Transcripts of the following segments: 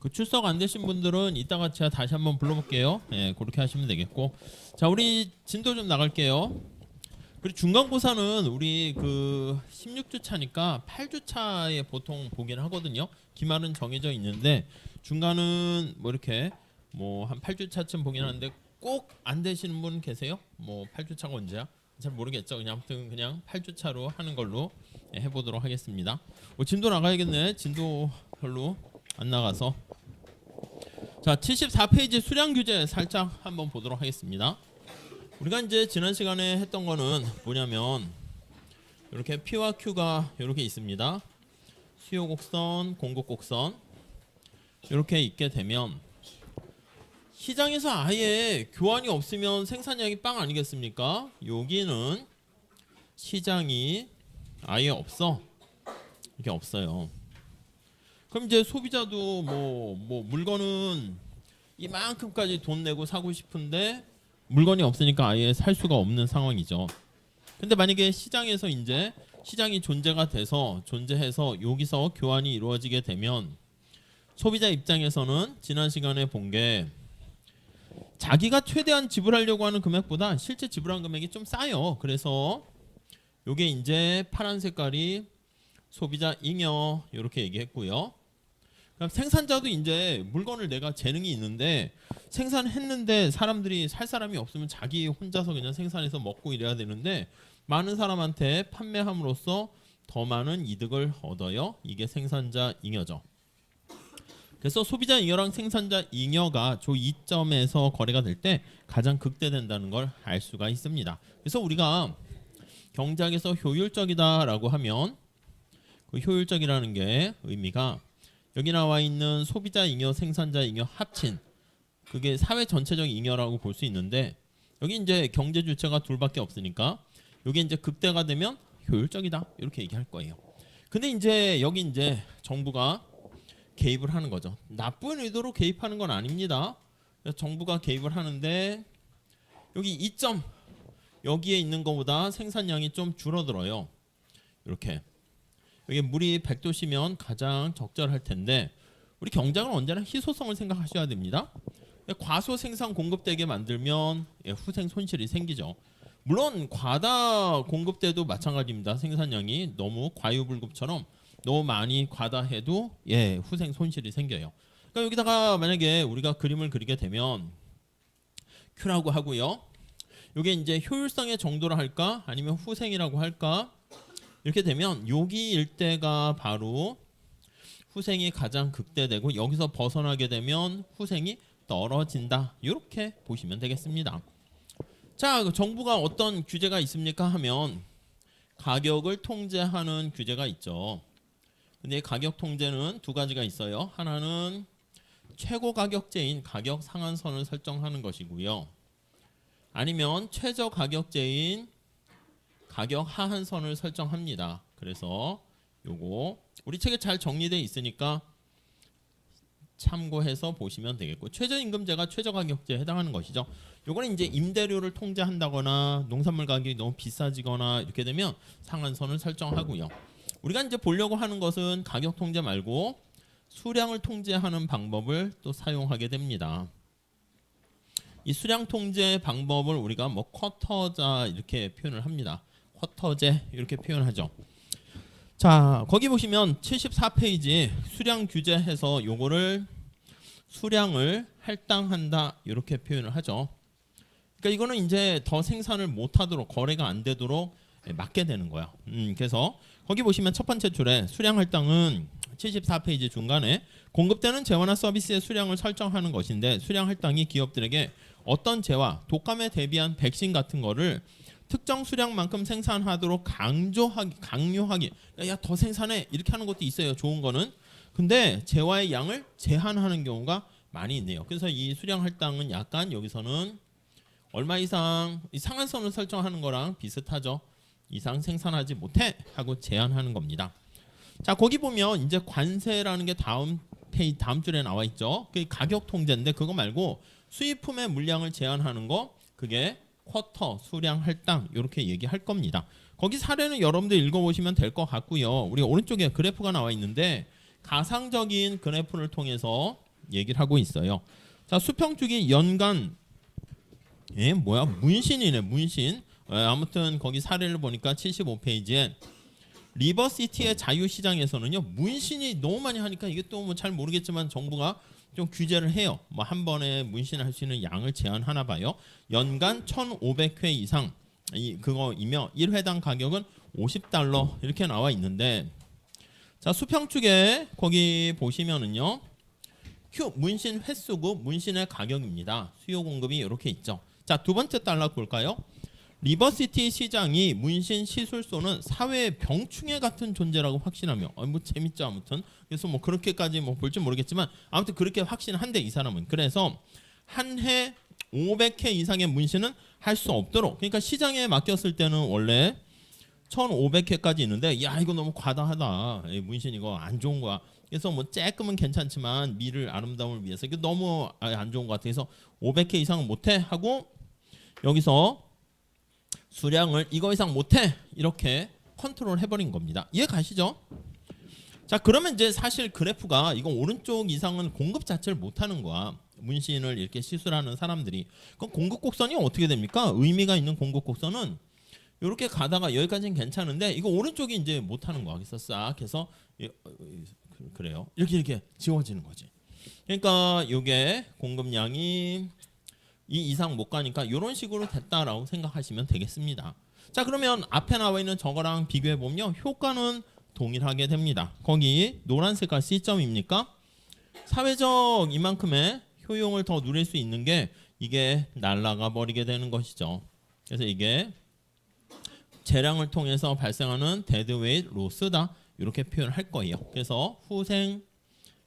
그 출석 안 되신 분들은 이따가 제가 다시 한번 불러볼게요. 예, 그렇게 하시면 되겠고. 자, 우리 진도 좀 나갈게요. 그리고 중간고사는 우리 그 16주 차니까 8주 차에 보통 보긴 하거든요. 기말은 정해져 있는데 중간은 뭐 이렇게 뭐 한 8주 차쯤 보긴 하는데 꼭 안 되시는 분 계세요? 뭐 8주 차가 언제야? 잘 모르겠죠. 그냥 아무튼 그냥 8주 차로 하는 걸로 해보도록 하겠습니다. 진도 나가야겠네. 진도 별로 안 나가서. 자, 74페이지 수량 규제 살짝 한번 보도록 하겠습니다. 우리가 이제 지난 시간에 했던 거는 뭐냐면 이렇게 P와 Q가 이렇게 있습니다. 수요 곡선, 공급 곡선 이렇게 있게 되면 시장에서 아예 교환이 없으면 생산량이 빵 아니겠습니까? 여기는 시장이 아예 없어. 이게 없어요. 그럼 이제 소비자도 뭐 물건은 이만큼까지 돈 내고 사고 싶은데 물건이 없으니까 아예 살 수가 없는 상황이죠. 근데 만약에 시장에서 이제 시장이 존재해서 여기서 교환이 이루어지게 되면 소비자 입장에서는 지난 시간에 본 게 자기가 최대한 지불하려고 하는 금액보다 실제 지불한 금액이 좀 싸요. 그래서 요게 이제 파란 색깔이 소비자 잉여 이렇게 얘기했고요. 그럼 생산자도 이제 물건을 내가 재능이 있는데 생산했는데 사람들이 살 사람이 없으면 자기 혼자서 그냥 생산해서 먹고 이래야 되는데 많은 사람한테 판매함으로써 더 많은 이득을 얻어요. 이게 생산자 잉여죠. 그래서 소비자 잉여랑 생산자 잉여가 저 이점에서 거래가 될 때 가장 극대된다는 걸 알 수가 있습니다. 그래서 우리가 경제학에서 효율적이다라고 하면 그 효율적이라는 게 의미가 여기 나와 있는 소비자 잉여, 생산자 잉여 합친 그게 사회 전체적 잉여라고 볼 수 있는데 여기 이제 경제 주체가 둘밖에 없으니까 여기 이제 극대가 되면 효율적이다 이렇게 얘기할 거예요. 근데 이제 여기 이제 정부가 개입을 하는 거죠. 나쁜 의도로 개입하는 건 아닙니다. 그래서 정부가 개입을 하는데 여기 2점 여기에 있는 것보다 생산량이 좀 줄어들어요. 이렇게 여기 물이 100도씨면 가장 적절할 텐데 우리 경제학은 언제나 희소성을 생각하셔야 됩니다. 과소 생산 공급되게 만들면 후생 손실이 생기죠. 물론 과다 공급돼도 마찬가지입니다. 생산량이 너무 과유불급처럼 너무 많이 과다해도 후생 손실이 생겨요. 그러니까 여기다가 만약에 우리가 그림을 그리게 되면 Q라고 하고요. 이게 이제 효율성의 정도라 할까 아니면 후생이라고 할까 이렇게 되면 여기 일대가 바로 후생이 가장 극대되고 여기서 벗어나게 되면 후생이 떨어진다. 이렇게 보시면 되겠습니다. 자, 정부가 어떤 규제가 있습니까 하면 가격을 통제하는 규제가 있죠. 근데 가격 통제는 두 가지가 있어요. 하나는 최고 가격제인 가격 상한선을 설정하는 것이고요. 아니면 최저 가격제인 가격 하한선을 설정합니다. 그래서 요거 우리 책에 잘 정리되어 있으니까 참고해서 보시면 되겠고 최저임금제가 최저가격제에 해당하는 것이죠. 요거는 이제 임대료를 통제한다거나 농산물 가격이 너무 비싸지거나 이렇게 되면 상한선을 설정하고요. 우리가 이제 보려고 하는 것은 가격 통제 말고 수량을 통제하는 방법을 또 사용하게 됩니다. 이 수량 통제 방법을 우리가 뭐 쿼터자 이렇게 표현을 합니다. 쿼터제 이렇게 표현하죠. 자, 거기 보시면 74페이지 수량 규제해서 요거를 수량을 할당한다 이렇게 표현을 하죠. 그러니까 이거는 이제 더 생산을 못하도록 거래가 안 되도록 막게 되는 거야. 그래서 거기 보시면 첫 번째 줄에 수량 할당은 74페이지 중간에 공급되는 재화나 서비스의 수량을 설정하는 것인데 수량 할당이 기업들에게 어떤 재화, 독감에 대비한 백신 같은 거를 특정 수량만큼 생산하도록 강요하기. 야, 더 생산해 이렇게 하는 것도 있어요. 좋은 거는. 근데 재화의 양을 제한하는 경우가 많이 있네요. 그래서 이 수량 할당은 약간 여기서는 얼마 이상 이 상한선을 설정하는 거랑 비슷하죠. 이상 생산하지 못해 하고 제한하는 겁니다. 자, 거기 보면 이제 관세라는 게 다음 줄에 나와 있죠. 그게 가격 통제인데 그거 말고 수입품의 물량을 제한하는 거 그게 쿼터, 수량 할당 이렇게 얘기할 겁니다. 거기 사례는 여러분들 읽어보시면 될 것 같고요. 우리 오른쪽에 그래프가 나와 있는데 가상적인 그래프를 통해서 얘기를 하고 있어요. 자, 수평축이 연간 문신이네, 문신. 아무튼 거기 사례를 보니까 75페이지에 리버시티의 자유시장에서는요, 문신이 너무 많이 하니까 이게 또 뭐 잘 모르겠지만 정부가 좀 규제를 해요. 뭐 한 번에 문신할 수 있는 양을 제한하나 봐요. 연간 1,500회 이상 그거이며 1회당 가격은 $50 이렇게 나와 있는데, 자, 수평축에 거기 보시면은요, 문신 횟수고 문신의 가격입니다. 수요 공급이 이렇게 있죠. 자, 두 번째 달러 볼까요? 리버시티 시장이 문신 시술소는 사회의 병충해 같은 존재라고 확신하며, 뭐 재밌죠. 아무튼 그래서 뭐 그렇게까지 뭐 볼지 모르겠지만 아무튼 그렇게 확신한대, 이 사람은. 그래서 한 해 500회 이상의 문신은 할 수 없도록, 그러니까 시장에 맡겼을 때는 원래 1,500회까지 있는데, 야, 이거 너무 과다하다, 문신 이거 안 좋은 거야. 그래서 뭐 조금은 괜찮지만 미를 아름다움을 위해서 이게 너무 안 좋은 것 같아. 그래서 500회 이상은 못해 하고, 여기서 수량을 이거 이상 못해 이렇게 컨트롤 해버린 겁니다. 이해 가시죠? 자, 그러면 이제 사실 그래프가 이거 오른쪽 이상은 공급 자체를 못하는 거야. 문신을 이렇게 시술하는 사람들이. 그럼 공급 곡선이 어떻게 됩니까? 의미가 있는 공급 곡선은 이렇게 가다가 여기까지는 괜찮은데 이거 오른쪽이 이제 못하는 거야. 그래서 싹 해서 그래요. 이렇게 지워지는 거지. 그러니까 이게 공급량이 이 이상 못 가니까 이런 식으로 됐다라고 생각하시면 되겠습니다. 자, 그러면 앞에 나와 있는 저거랑 비교해 보면 효과는 동일하게 됩니다. 거기 노란 색깔 C점입니까? 사회적 이만큼의 효용을 더 누릴 수 있는 게 이게 날아가 버리게 되는 것이죠. 그래서 이게 재량을 통해서 발생하는 데드웨이트 로스다, 이렇게 표현할 거예요. 그래서 후생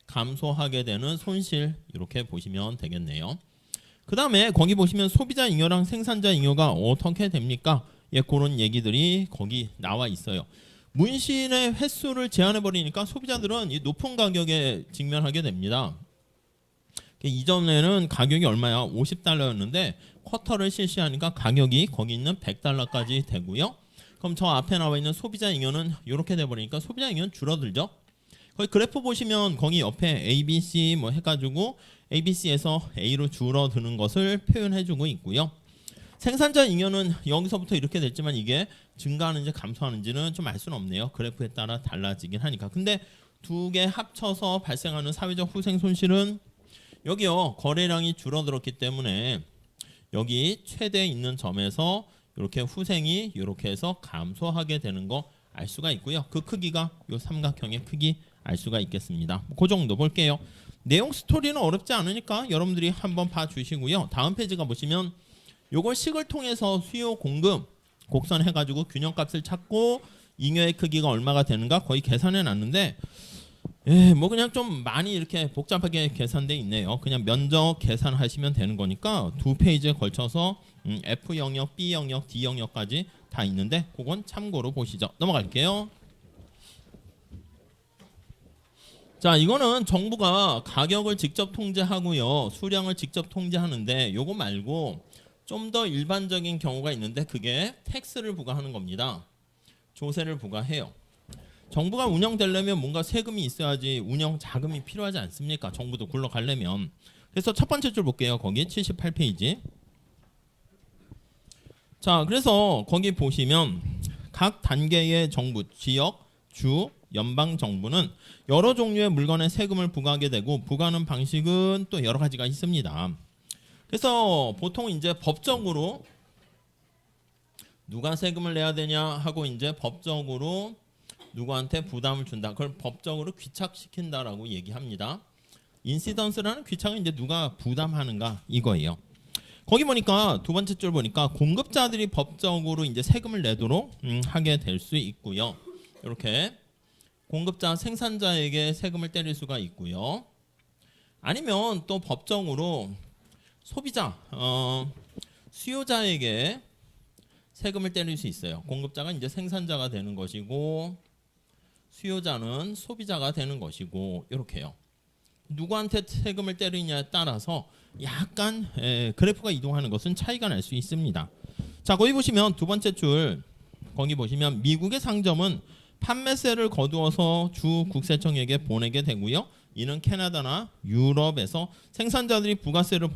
감소하게 되는 손실, 이렇게 보시면 되겠네요. 그 다음에 거기 보시면 소비자 잉여랑 생산자 잉여가 어떻게 됩니까? 예, 그런 얘기들이 거기 나와 있어요. 문신의 횟수를 제한해 버리니까 소비자들은 이 높은 가격에 직면하게 됩니다. 이전에는 가격이 얼마야? $50였는데 쿼터를 실시하니까 가격이 거기 있는 $100까지 되고요. 그럼 저 앞에 나와 있는 소비자 잉여는 이렇게 돼 버리니까 소비자 잉여는 줄어들죠. 거기 그래프 보시면 거기 옆에 ABC 뭐 해가지고 ABC에서 A로 줄어드는 것을 표현해주고 있고요. 생산자 잉여는 여기서부터 이렇게 됐지만 이게 증가하는지 감소하는지는 좀 알 수는 없네요. 그래프에 따라 달라지긴 하니까. 근데 두 개 합쳐서 발생하는 사회적 후생 손실은 여기요, 거래량이 줄어들었기 때문에 여기 최대 있는 점에서 이렇게 후생이 이렇게 해서 감소하게 되는 거 알 수가 있고요. 그 크기가 이 삼각형의 크기 알 수가 있겠습니다. 그 정도 볼게요. 내용 스토리는 어렵지 않으니까 여러분들이 한번 봐주시고요. 다음 페이지가 보시면 요걸 식을 통해서 수요 공급 곡선 해가지고 균형값을 찾고 잉여의 크기가 얼마가 되는가 거의 계산해 놨는데, 뭐 그냥 좀 많이 이렇게 복잡하게 계산돼 있네요. 그냥 면적 계산하시면 되는 거니까 두 페이지에 걸쳐서 F 영역, B 영역, D 영역까지 다 있는데 그건 참고로 보시죠. 넘어갈게요. 자, 이거는 정부가 가격을 직접 통제하고요, 수량을 직접 통제하는데 요거 말고 좀 더 일반적인 경우가 있는데 그게 텍스를 부과하는 겁니다. 조세를 부과해요. 정부가 운영되려면 뭔가 세금이 있어야지 운영 자금이 필요하지 않습니까? 정부도 굴러가려면. 그래서 첫 번째 줄 볼게요. 거기 78페이지. 자, 그래서 거기 보시면 각 단계의 정부, 지역, 주, 연방 정부는 여러 종류의 물건에 세금을 부과하게 되고 부과하는 방식은 또 여러 가지가 있습니다. 그래서 보통 이제 법적으로 누가 세금을 내야 되냐 하고 이제 법적으로 누구한테 부담을 준다. 그걸 법적으로 귀착시킨다라고 얘기합니다. 인시던스라는 귀착은 이제 누가 부담하는가 이거예요. 거기 보니까 두 번째 줄 보니까 공급자들이 법적으로 이제 세금을 내도록 하게 될 수 있고요. 이렇게 공급자 생산자에게 세금을 때릴 수가 있고요. 아니면 또 법적으로 소비자 수요자에게 세금을 때릴 수 있어요. 공급자가 이제 생산자가 되는 것이고 수요자는 소비자가 되는 것이고 이렇게요. 누구한테 세금을 때리냐에 따라서 약간 그래프가 이동하는 것은 차이가 날 수 있습니다. 자, 거기 보시면 두 번째 줄 거기 보시면 미국의 상점은 판매세를 거두어서 주 국세청에게 보내게 되고요. 이는 캐나다나 유럽에서 생산자들이 부가세를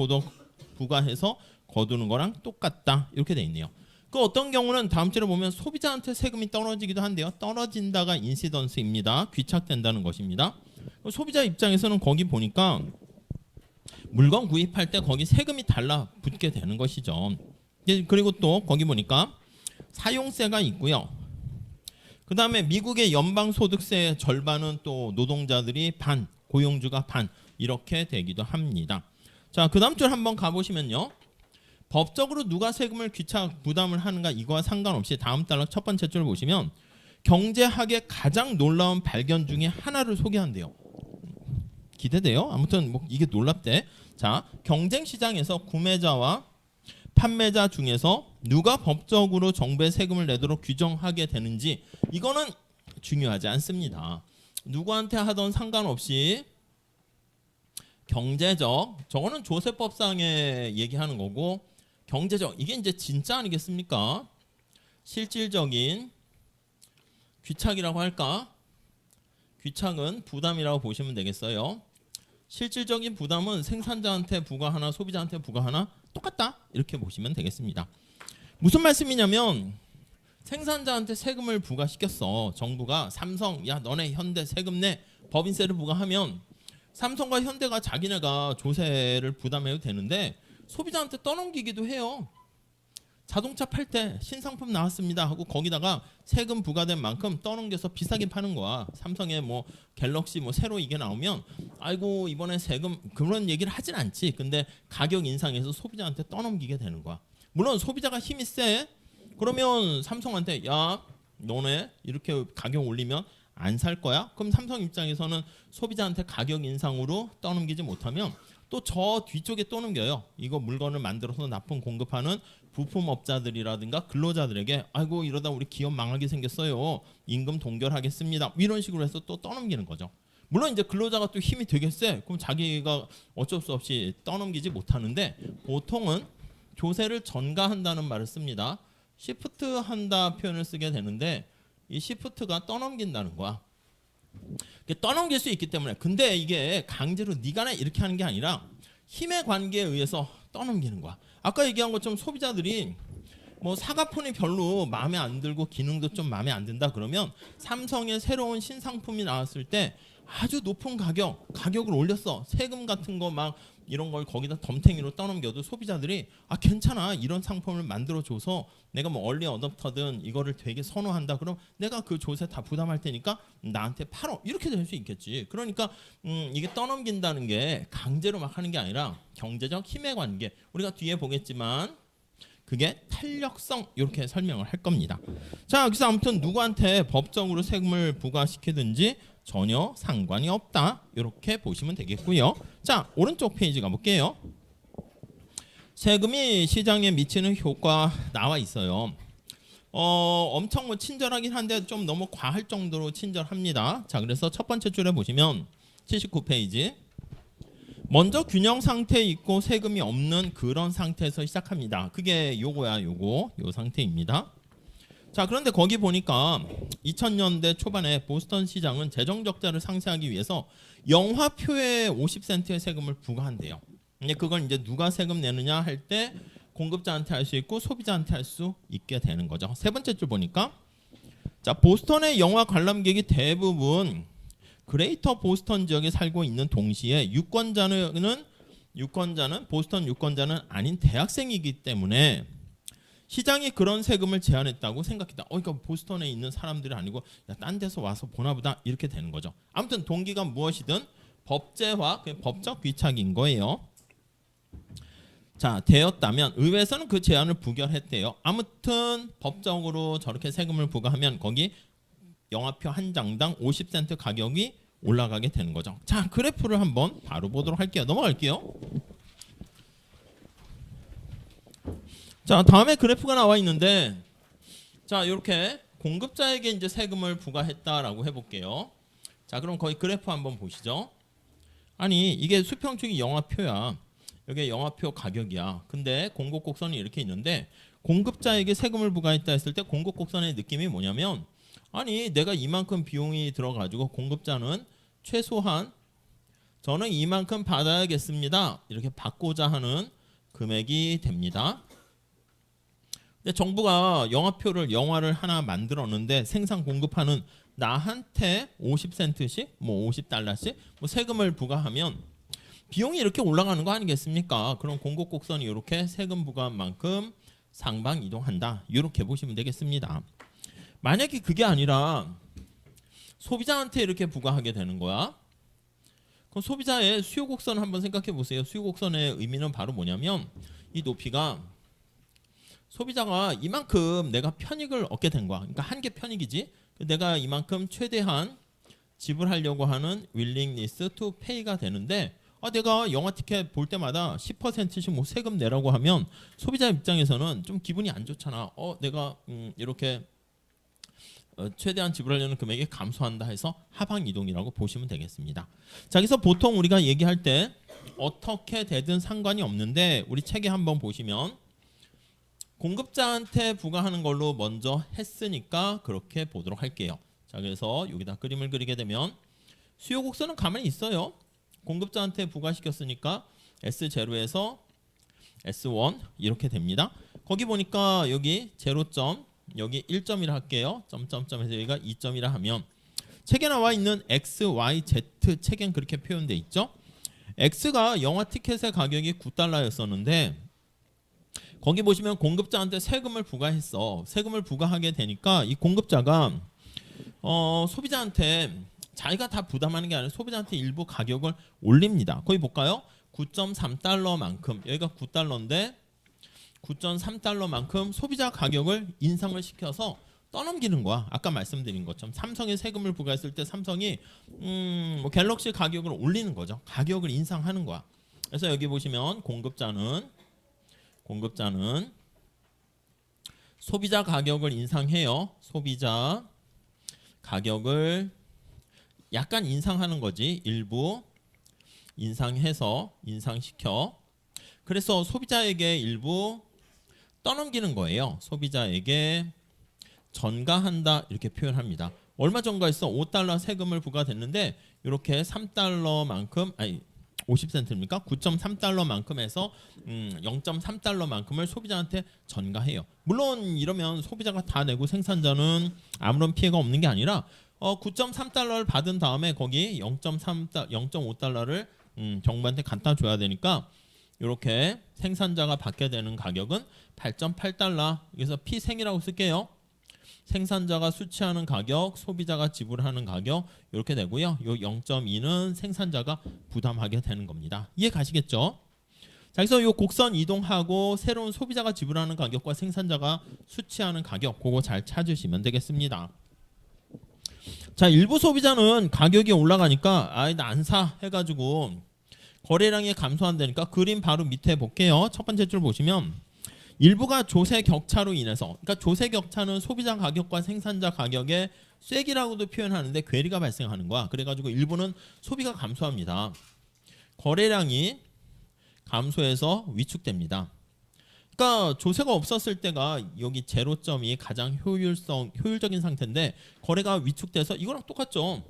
부과해서 거두는 거랑 똑같다. 이렇게 돼 있네요. 그 어떤 경우는 다음 줄에 보면 소비자한테 세금이 떨어지기도 한데요. 떨어진다가 인시던스입니다. 귀착된다는 것입니다. 소비자 입장에서는 거기 보니까 물건 구입할 때 거기 세금이 달라붙게 되는 것이죠. 그리고 또 거기 보니까 사용세가 있고요. 그 다음에 미국의 연방소득세의 절반은 또 노동자들이 반, 고용주가 반 이렇게 되기도 합니다. 자, 그 다음 줄 한번 가보시면요. 법적으로 누가 세금을 귀착 부담을 하는가 이거와 상관없이 다음 단락 첫 번째 줄 보시면 경제학의 가장 놀라운 발견 중에 하나를 소개한대요. 기대돼요? 아무튼 뭐 이게 놀랍대. 자, 경쟁 시장에서 구매자와 판매자 중에서 누가 법적으로 정부에 세금을 내도록 규정하게 되는지 이거는 중요하지 않습니다. 누구한테 하던 상관없이 경제적, 저거는 조세법상에 얘기하는 거고, 경제적, 이게 이제 진짜 아니겠습니까? 실질적인 귀착이라고 할까? 귀착은 부담이라고 보시면 되겠어요. 실질적인 부담은 생산자한테 부과하나 소비자한테 부과하나 똑같다 이렇게 보시면 되겠습니다. 무슨 말씀이냐면 생산자한테 세금을 부과시켰어. 정부가 삼성, 야 너네 현대 세금 내, 법인세를 부과하면 삼성과 현대가 자기네가 조세를 부담해도 되는데 소비자한테 떠넘기기도 해요. 자동차 팔 때 신상품 나왔습니다 하고 거기다가 세금 부과된 만큼 떠넘겨서 비싸게 파는 거야. 삼성의 뭐 갤럭시 뭐 새로 이게 나오면 아이고 이번에 세금 그런 얘기를 하진 않지. 근데 가격 인상해서 소비자한테 떠넘기게 되는 거야. 물론 소비자가 힘이 세. 그러면 삼성한테 야 너네 이렇게 가격 올리면 안 살 거야? 그럼 삼성 입장에서는 소비자한테 가격 인상으로 떠넘기지 못하면 또 저 뒤쪽에 떠넘겨요. 이거 물건을 만들어서 납품 공급하는 부품업자들이라든가 근로자들에게 아이고 이러다 우리 기업 망하게 생겼어요. 임금 동결하겠습니다. 이런 식으로 해서 또 떠넘기는 거죠. 물론 이제 근로자가 또 힘이 되게 세. 그럼 자기가 어쩔 수 없이 떠넘기지 못하는데 보통은 조세를 전가한다는 말을 씁니다. 시프트한다 표현을 쓰게 되는데 이 시프트가 떠넘긴다는 거야. 떠넘길 수 있기 때문에. 근데 이게 강제로 네가 내 이렇게 하는 게 아니라 힘의 관계에 의해서 떠넘기는 거야. 아까 얘기한 것처럼 소비자들이 뭐 사과폰이 별로 마음에 안 들고 기능도 좀 마음에 안 든다 그러면 삼성의 새로운 신상품이 나왔을 때 아주 높은 가격을 올렸어. 세금 같은 거 막 이런 걸 거기다 덤탱이로 떠넘겨도 소비자들이 아 괜찮아 이런 상품을 만들어줘서 내가 뭐 얼리 어댑터든 이거를 되게 선호한다 그럼 내가 그 조세 다 부담할 테니까 나한테 팔어 이렇게 될 수 있겠지. 그러니까 이게 떠넘긴다는 게 강제로 막 하는 게 아니라 경제적 힘의 관계 우리가 뒤에 보겠지만 그게 탄력성 이렇게 설명을 할 겁니다. 자 그래서 아무튼 누구한테 법적으로 세금을 부과시키든지 전혀 상관이 없다 이렇게 보시면 되겠고요. 자 오른쪽 페이지 가볼게요. 세금이 시장에 미치는 효과 나와 있어요. 엄청 뭐 친절하긴 한데 좀 너무 과할 정도로 친절합니다. 자 그래서 첫 번째 줄에 보시면 79페이지 먼저 균형 상태에 있고 세금이 없는 그런 상태에서 시작합니다. 그게 요거야 요 상태입니다. 자 그런데 거기 보니까 2000년대 초반에 보스턴 시장은 재정 적자를 상쇄하기 위해서 영화표에 50센트의 세금을 부과한대요. 근데 그걸 이제 누가 세금 내느냐 할 때 공급자한테 할 수 있고 소비자한테 할 수 있게 되는 거죠. 세 번째 줄 보니까 자 보스턴의 영화 관람객이 대부분 그레이터 보스턴 지역에 살고 있는 동시에 유권자는 보스턴 유권자는 아닌 대학생이기 때문에 시장이 그런 세금을 제한했다고 생각했다. 그러니까 보스턴에 있는 사람들이 아니고 딴 데서 와서 보나보다 이렇게 되는 거죠. 아무튼 동기가 무엇이든 법제화, 법적 귀착인 거예요. 자 되었다면 의회에서는 그 제한을 부결했대요. 아무튼 법적으로 저렇게 세금을 부과하면 거기 영화표 한 장당 50센트 가격이 올라가게 되는 거죠. 자 그래프를 한번 바로 보도록 할게요. 넘어갈게요. 자 다음에 그래프가 나와 있는데 자 이렇게 공급자에게 이제 세금을 부과했다라고 해볼게요. 자 그럼 거기 그래프 한번 보시죠. 아니 이게 수평축이 영화표야. 여기 영화표 가격이야. 근데 공급곡선이 이렇게 있는데 공급자에게 세금을 부과했다 했을 때 공급곡선의 느낌이 뭐냐면 아니 내가 이만큼 비용이 들어가지고 공급자는 최소한 저는 이만큼 받아야겠습니다. 이렇게 받고자 하는 금액이 됩니다. 근데 정부가 영화를 하나 만들었는데 생산 공급하는 나한테 50센트씩 뭐 50달러씩 뭐 세금을 부과하면 비용이 이렇게 올라가는 거 아니겠습니까? 그럼 공급 곡선이 이렇게 세금 부과한 만큼 상방 이동한다. 이렇게 보시면 되겠습니다. 만약에 그게 아니라 소비자한테 이렇게 부과하게 되는 거야. 그럼 소비자의 수요 곡선 한번 생각해 보세요. 수요 곡선의 의미는 바로 뭐냐면 이 높이가 소비자가 이만큼 내가 편익을 얻게 된 거야. 그러니까 한 개 편익이지. 내가 이만큼 최대한 지불하려고 하는 willingness to pay가 되는데 내가 영화 티켓 볼 때마다 10%씩 뭐 세금 내라고 하면 소비자 입장에서는 좀 기분이 안 좋잖아. 내가 이렇게 최대한 지불하려는 금액이 감소한다 해서 하방 이동이라고 보시면 되겠습니다. 자, 그래서 보통 우리가 얘기할 때 어떻게 되든 상관이 없는데 우리 책에 한번 보시면 공급자한테 부과하는 걸로 먼저 했으니까 그렇게 보도록 할게요. 자, 그래서 여기다 그림을 그리게 되면 수요 곡선은 가만히 있어요. 공급자한테 부과시켰으니까 S0에서 S1 이렇게 됩니다. 거기 보니까 여기 0점, 여기 1점이라 할게요. 점점점에서 여기가 2점이라 하면 책에 나와 있는 X, Y, Z 책엔 그렇게 표현돼 있죠. X가 영화 티켓의 가격이 9달러였었는데 거기 보시면 공급자한테 세금을 부과했어. 세금을 부과하게 되니까 이 공급자가 소비자한테 자기가 다 부담하는 게 아니라 소비자한테 일부 가격을 올립니다. 거기 볼까요? 9.3달러만큼 여기가 9달러인데 9.3달러만큼 소비자 가격을 인상을 시켜서 떠넘기는 거야. 아까 말씀드린 것처럼 삼성에 세금을 부과했을 때 삼성이 뭐 갤럭시 가격을 올리는 거죠. 가격을 인상하는 거야. 그래서 여기 보시면 공급자는 소비자 가격을 인상해요. 소비자 가격을 약간 인상하는 거지. 일부 인상시켜. 그래서 소비자에게 일부 떠넘기는 거예요. 소비자에게 전가한다 이렇게 표현합니다. 얼마 전가했어? 5달러 세금을 부과됐는데 이렇게 3달러만큼 50센트입니까? 9.3달러만큼 해서 0.3달러만큼을 소비자한테 전가해요. 물론 이러면 소비자가 다 내고 생산자는 아무런 피해가 없는 게 아니라 9.3달러를 받은 다음에 거기 0.5달러를 정부한테 갖다 줘야 되니까 이렇게 생산자가 받게 되는 가격은 8.8달러. 그래서 피생이라고 쓸게요. 생산자가 수취하는 가격, 소비자가 지불하는 가격 이렇게 되고요. 요 0.2는 생산자가 부담하게 되는 겁니다. 이해 가시겠죠? 자, 그래서 요 곡선 이동하고 새로운 소비자가 지불하는 가격과 생산자가 수취하는 가격 그거 잘 찾으시면 되겠습니다. 자, 일부 소비자는 가격이 올라가니까 나 안 사 해가지고 거래량이 감소한다니까 그림 바로 밑에 볼게요. 첫 번째 줄 보시면 일부가 조세 격차로 인해서 그러니까 조세 격차는 소비자 가격과 생산자 가격의 쐐기라고도 표현하는데 괴리가 발생하는 거야. 그래가지고 일부는 소비가 감소합니다. 거래량이 감소해서 위축됩니다. 그러니까 조세가 없었을 때가 여기 제로점이 가장 효율적인 상태인데 거래가 위축돼서 이거랑 똑같죠.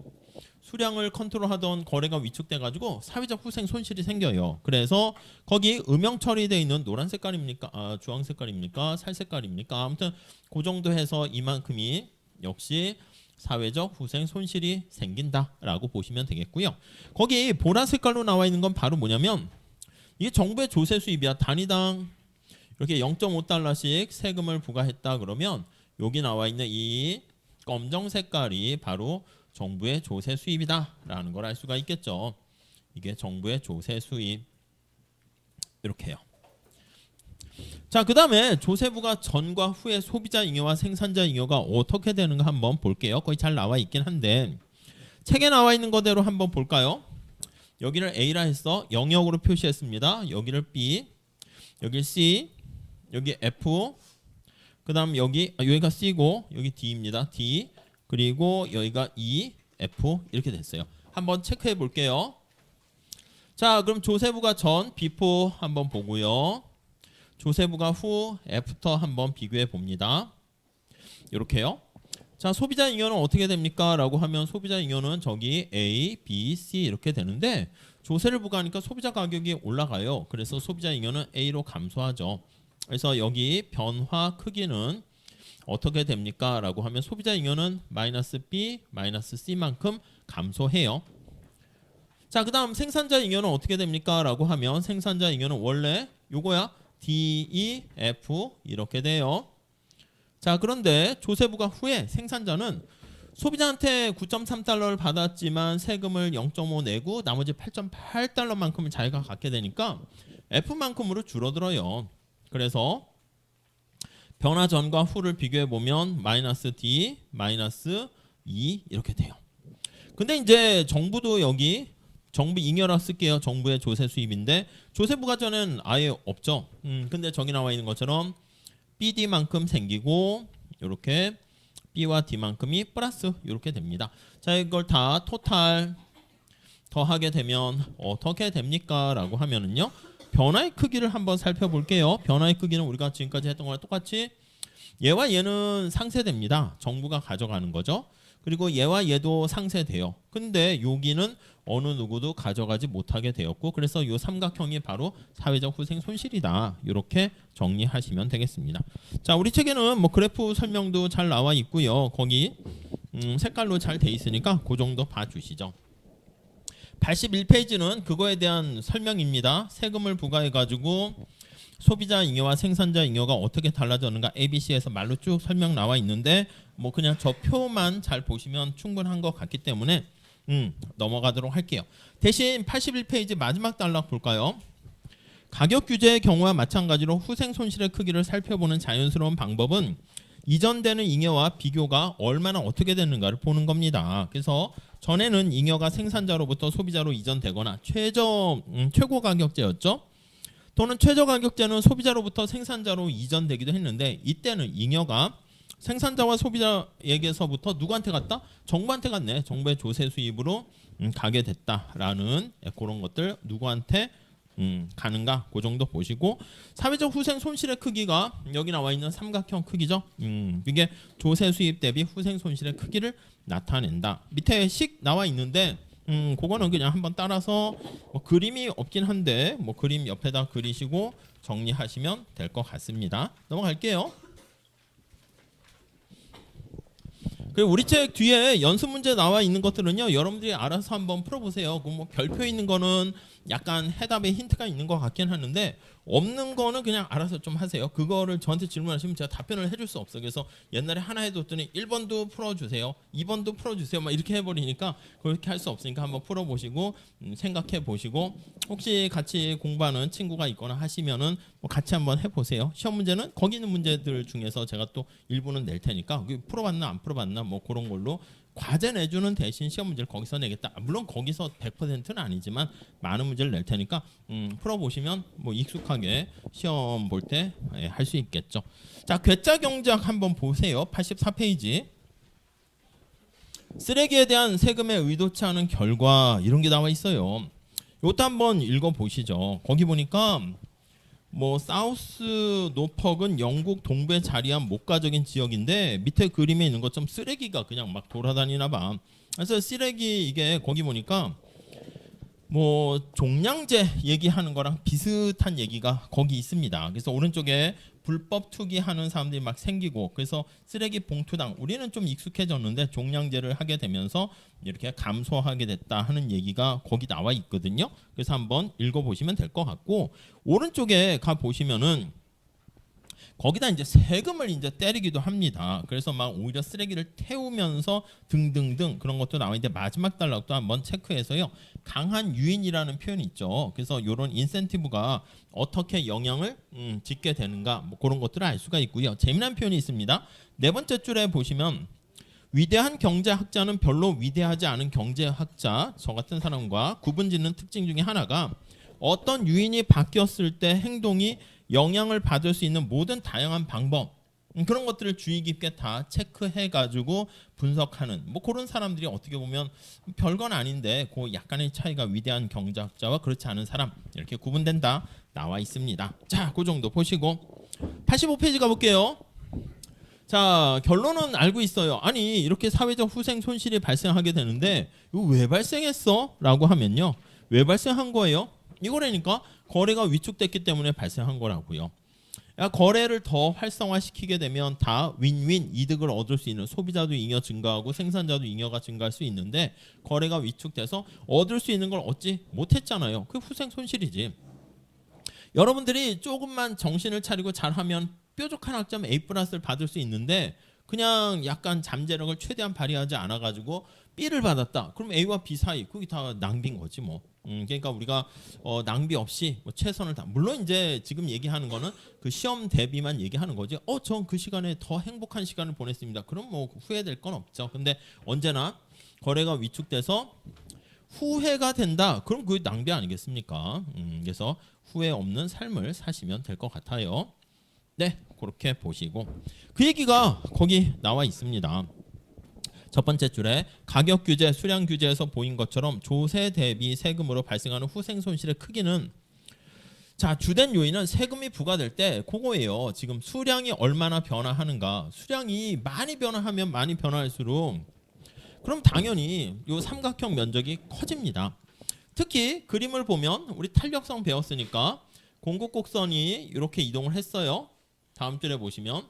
수량을 컨트롤하던 거래가 위축돼 가지고 사회적 후생 손실이 생겨요. 그래서 거기 음영 처리되어 있는 노란 색깔입니까? 주황 색깔입니까? 살 색깔입니까? 아무튼 그 정도 해서 이만큼이 역시 사회적 후생 손실이 생긴다라고 보시면 되겠고요. 거기 보라 색깔로 나와 있는 건 바로 뭐냐면 이게 정부의 조세 수입이야. 단위당 이렇게 0.5달러씩 세금을 부과했다 그러면 여기 나와 있는 이 검정 색깔이 바로 정부의 조세 수입이다라는 걸 알 수가 있겠죠. 이게 정부의 조세 수입 이렇게요. 자, 그 다음에 조세부가 전과 후의 소비자 잉여와 생산자 잉여가 어떻게 되는가 한번 볼게요. 거의 잘 나와 있긴 한데 책에 나와 있는 거대로 한번 볼까요? 여기를 A라 했어. 영역으로 표시했습니다. 여기를 B, 여기 C, 여기 F, 그 다음 여기가 C고 여기 D입니다. D, 그리고 여기가 E, F 이렇게 됐어요. 한번 체크해 볼게요. 자, 그럼 조세부가 전, 비포 한번 보고요. 조세부가 후, 애프터 한번 비교해 봅니다. 이렇게요. 자, 소비자 잉여는 어떻게 됩니까? 라고 하면 소비자 잉여는 저기 A, B, C 이렇게 되는데 조세를 부과하니까 소비자 가격이 올라가요. 그래서 소비자 잉여는 A로 감소하죠. 그래서 여기 변화 크기는 어떻게 됩니까? 라고 하면 소비자 잉여는 마이너스 B, 마이너스 C만큼 감소해요. 자, 그 다음 생산자 잉여는 어떻게 됩니까? 라고 하면 생산자 잉여는 원래 요거야 D, E, F 이렇게 돼요. 자, 그런데 조세 부과 후에 생산자는 소비자한테 9.3달러를 받았지만 세금을 0.5 내고 나머지 8.8달러만큼을 자기가 갖게 되니까 F만큼으로 줄어들어요. 그래서 변화 전과 후를 비교해 보면 마이너스 D, 마이너스 E 이렇게 돼요. 근데 이제 정부도 여기 정부 잉여라 쓸게요. 정부의 조세 수입인데 조세 부과전은 아예 없죠. 근데 저기 나와 있는 것처럼 BD만큼 생기고 이렇게 B와 D만큼이 플러스 이렇게 됩니다. 자, 이걸 다 토탈 더하게 되면 어떻게 됩니까? 라고 하면은요. 변화의 크기를 한번 살펴볼게요. 변화의 크기는 우리가 지금까지 했던 거랑 똑같이 얘와 얘는 상쇄됩니다. 정부가 가져가는 거죠. 그리고 얘와 얘도 상쇄돼요. 근데 여기는 어느 누구도 가져가지 못하게 되었고 그래서 이 삼각형이 바로 사회적 후생 손실이다. 이렇게 정리하시면 되겠습니다. 자, 우리 책에는 뭐 그래프 설명도 잘 나와 있고요. 거기 색깔로 잘 돼 있으니까 그 정도 봐주시죠. 81페이지는 그거에 대한 설명입니다. 세금을 부과해 가지고 소비자 잉여와 생산자 잉여가 어떻게 달라졌는가 ABC에서 말로 쭉 설명 나와 있는데 뭐 그냥 저 표만 잘 보시면 충분한 것 같기 때문에 넘어가도록 할게요. 대신 81페이지 마지막 단락 볼까요? 가격 규제의 경우와 마찬가지로 후생 손실의 크기를 살펴보는 자연스러운 방법은 이전되는 잉여와 비교가 얼마나 어떻게 되는가를 보는 겁니다. 그래서 전에는 잉여가 생산자로부터 소비자로 이전되거나 최고 가격제였죠. 또는 최저 가격제는 소비자로부터 생산자로 이전되기도 했는데 이때는 잉여가 생산자와 소비자에게서부터 누구한테 갔다? 정부한테 갔네. 정부의 조세 수입으로 가게 됐다라는 그런 것들 누구한테 가는가 그 정도 보시고 사회적 후생 손실의 크기가 여기 나와 있는 삼각형 크기죠. 이게 조세 수입 대비 후생 손실의 크기를 나타낸다. 밑에 식 나와 있는데 그거는 그냥 한번 따라서 뭐 그림이 없긴 한데 뭐 그림 옆에다 그리시고 정리하시면 될 것 같습니다. 넘어갈게요. 그리고 우리 책 뒤에 연습 문제 나와 있는 것들은요 여러분들이 알아서 한번 풀어보세요. 그 뭐 별표 있는 거는 약간 해답에 힌트가 있는 것 같긴 하는데 없는 거는 그냥 알아서 좀 하세요. 그거를 저한테 질문하시면 제가 답변을 해줄 수 없어요. 그래서 옛날에 하나 해뒀더니 1번도 풀어주세요, 2번도 풀어주세요 막 이렇게 해버리니까 그렇게 할 수 없으니까 한번 풀어보시고 생각해 보시고 혹시 같이 공부하는 친구가 있거나 하시면은 뭐 같이 한번 해보세요. 시험 문제는 거기 있는 문제들 중에서 제가 또 일부는 낼 테니까 풀어봤나 안 풀어봤나 뭐 그런 걸로 과제 내주는 대신 시험 문제를 거기서 내겠다. 물론 거기서 100%는 아니지만 많은 문제를 낼 테니까 풀어보시면 뭐 익숙하게 시험 볼 때 할 수 있겠죠. 자, 괴짜 경제학 한번 보세요. 84페이지. 쓰레기에 대한 세금의 의도치 않은 결과 이런 게 나와 있어요. 이것도 한번 읽어보시죠. 거기 보니까 뭐 사우스 노퍽은 영국 동부에 자리한 목가적인 지역인데 밑에 그림에 있는 것처럼 쓰레기가 그냥 막 돌아다니나 봐. 그래서 쓰레기 이게 거기 보니까 뭐 종량제 얘기하는 거랑 비슷한 얘기가 거기 있습니다. 그래서 오른쪽에 불법 투기하는 사람들이 막 생기고 그래서 쓰레기 봉투당 우리는 좀 익숙해졌는데 종량제를 하게 되면서 이렇게 감소하게 됐다 하는 얘기가 거기 나와 있거든요. 그래서 한번 읽어보시면 될 것 같고 오른쪽에 가 보시면은 거기다 이제 세금을 이제 때리기도 합니다. 그래서 막 오히려 쓰레기를 태우면서 등등등 그런 것도 나와 있는데 마지막 단락도 한번 체크해서요. 강한 유인이라는 표현이 있죠. 그래서 이런 인센티브가 어떻게 영향을 짓게 되는가 뭐 그런 것들을 알 수가 있고요. 재미난 표현이 있습니다. 네 번째 줄에 보시면 위대한 경제학자는 별로 위대하지 않은 경제학자 저 같은 사람과 구분짓는 특징 중에 하나가 어떤 유인이 바뀌었을 때 행동이 영향을 받을 수 있는 모든 다양한 방법 그런 것들을 주의 깊게 다 체크해 가지고 분석하는 뭐 그런 사람들이 어떻게 보면 별건 아닌데 그 약간의 차이가 위대한 경제학자와 그렇지 않은 사람 이렇게 구분된다 나와 있습니다. 자, 그 정도 보시고 85페이지 가볼게요. 자, 결론은 알고 있어요. 아니 이렇게 사회적 후생 손실이 발생하게 되는데 이거 왜 발생했어? 라고 하면요. 왜 발생한 거예요? 이거라니까 거래가 위축됐기 때문에 발생한 거라고요. 거래를 더 활성화시키게 되면 다 윈윈 이득을 얻을 수 있는, 소비자도 잉여 증가하고 생산자도 잉여가 증가할 수 있는데 거래가 위축돼서 얻을 수 있는 걸 얻지 못했잖아요. 그 후생 손실이지. 여러분들이 조금만 정신을 차리고 잘하면 뾰족한 학점 A+를 받을 수 있는데 그냥 약간 잠재력을 최대한 발휘하지 않아 가지고 B를 받았다. 그럼 A와 B 사이 그게 다 낭비인 거지 뭐. 그러니까 우리가 낭비 없이 뭐 최선을 다. 물론 이제 지금 얘기하는 거는 그 시험 대비만 얘기하는 거지. 전 그 시간에 더 행복한 시간을 보냈습니다. 그럼 뭐 후회될 건 없죠. 근데 언제나 거래가 위축돼서 후회가 된다. 그럼 그게 낭비 아니겠습니까? 그래서 후회 없는 삶을 사시면 될 것 같아요. 네, 그렇게 보시고 그 얘기가 거기 나와 있습니다. 첫 번째 줄에 가격 규제, 수량 규제에서 보인 것처럼 조세 대비 세금으로 발생하는 후생 손실의 크기는 자 주된 요인은 세금이 부과될 때 그거예요. 지금 수량이 얼마나 변화하는가. 수량이 많이 변화하면 많이 변화할수록 그럼 당연히 이 삼각형 면적이 커집니다. 특히 그림을 보면 우리 탄력성 배웠으니까 공급 곡선이 이렇게 이동을 했어요. 다음 줄에 보시면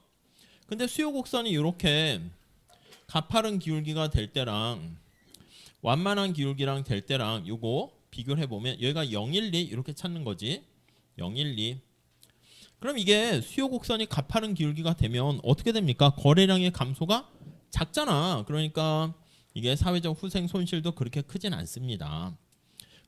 근데 수요 곡선이 이렇게 가파른 기울기가 될 때랑 완만한 기울기랑 될 때랑 요거 비교를 해보면 여기가 012 이렇게 찾는 거지. 012 그럼 이게 수요 곡선이 가파른 기울기가 되면 어떻게 됩니까? 거래량의 감소가 작잖아. 그러니까 이게 사회적 후생 손실도 그렇게 크진 않습니다.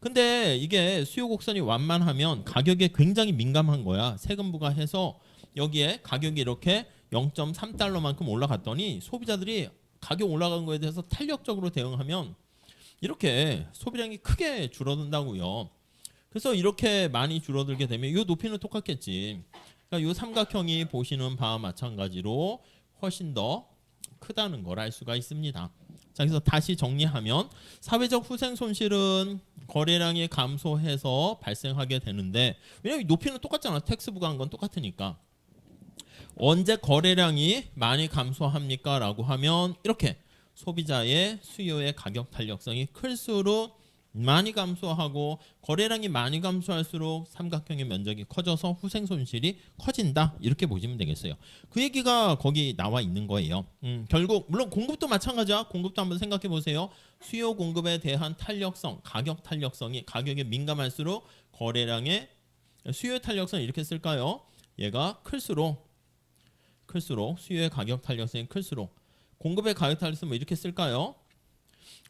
근데 이게 수요 곡선이 완만하면 가격에 굉장히 민감한 거야. 세금 부과해서 여기에 가격이 이렇게 0.3달러만큼 올라갔더니 소비자들이 가격 올라간 거에 대해서 탄력적으로 대응하면 이렇게 소비량이 크게 줄어든다고요. 그래서 이렇게 많이 줄어들게 되면 이 높이는 똑같겠지. 그러니까 이 삼각형이 보시는 바와 마찬가지로 훨씬 더 크다는 걸 알 수가 있습니다. 자, 그래서 다시 정리하면 사회적 후생 손실은 거래량이 감소해서 발생하게 되는데 왜냐면 높이는 똑같잖아. 텍스 부과한 건 똑같으니까. 언제 거래량이 많이 감소합니까? 라고 하면 이렇게 소비자의 수요의 가격 탄력성이 클수록 많이 감소하고 거래량이 많이 감소할수록 삼각형의 면적이 커져서 후생 손실이 커진다. 이렇게 보시면 되겠어요. 그 얘기가 거기 나와 있는 거예요. 결국 물론 공급도 마찬가지야. 공급도 한번 생각해 보세요. 수요 공급에 대한 탄력성, 가격 탄력성이 가격에 민감할수록 거래량의 수요의 탄력성을 이렇게 쓸까요? 얘가 클수록 수요의 가격 탄력성이 클수록 공급의 가격 탄력성은 이렇게 쓸까요?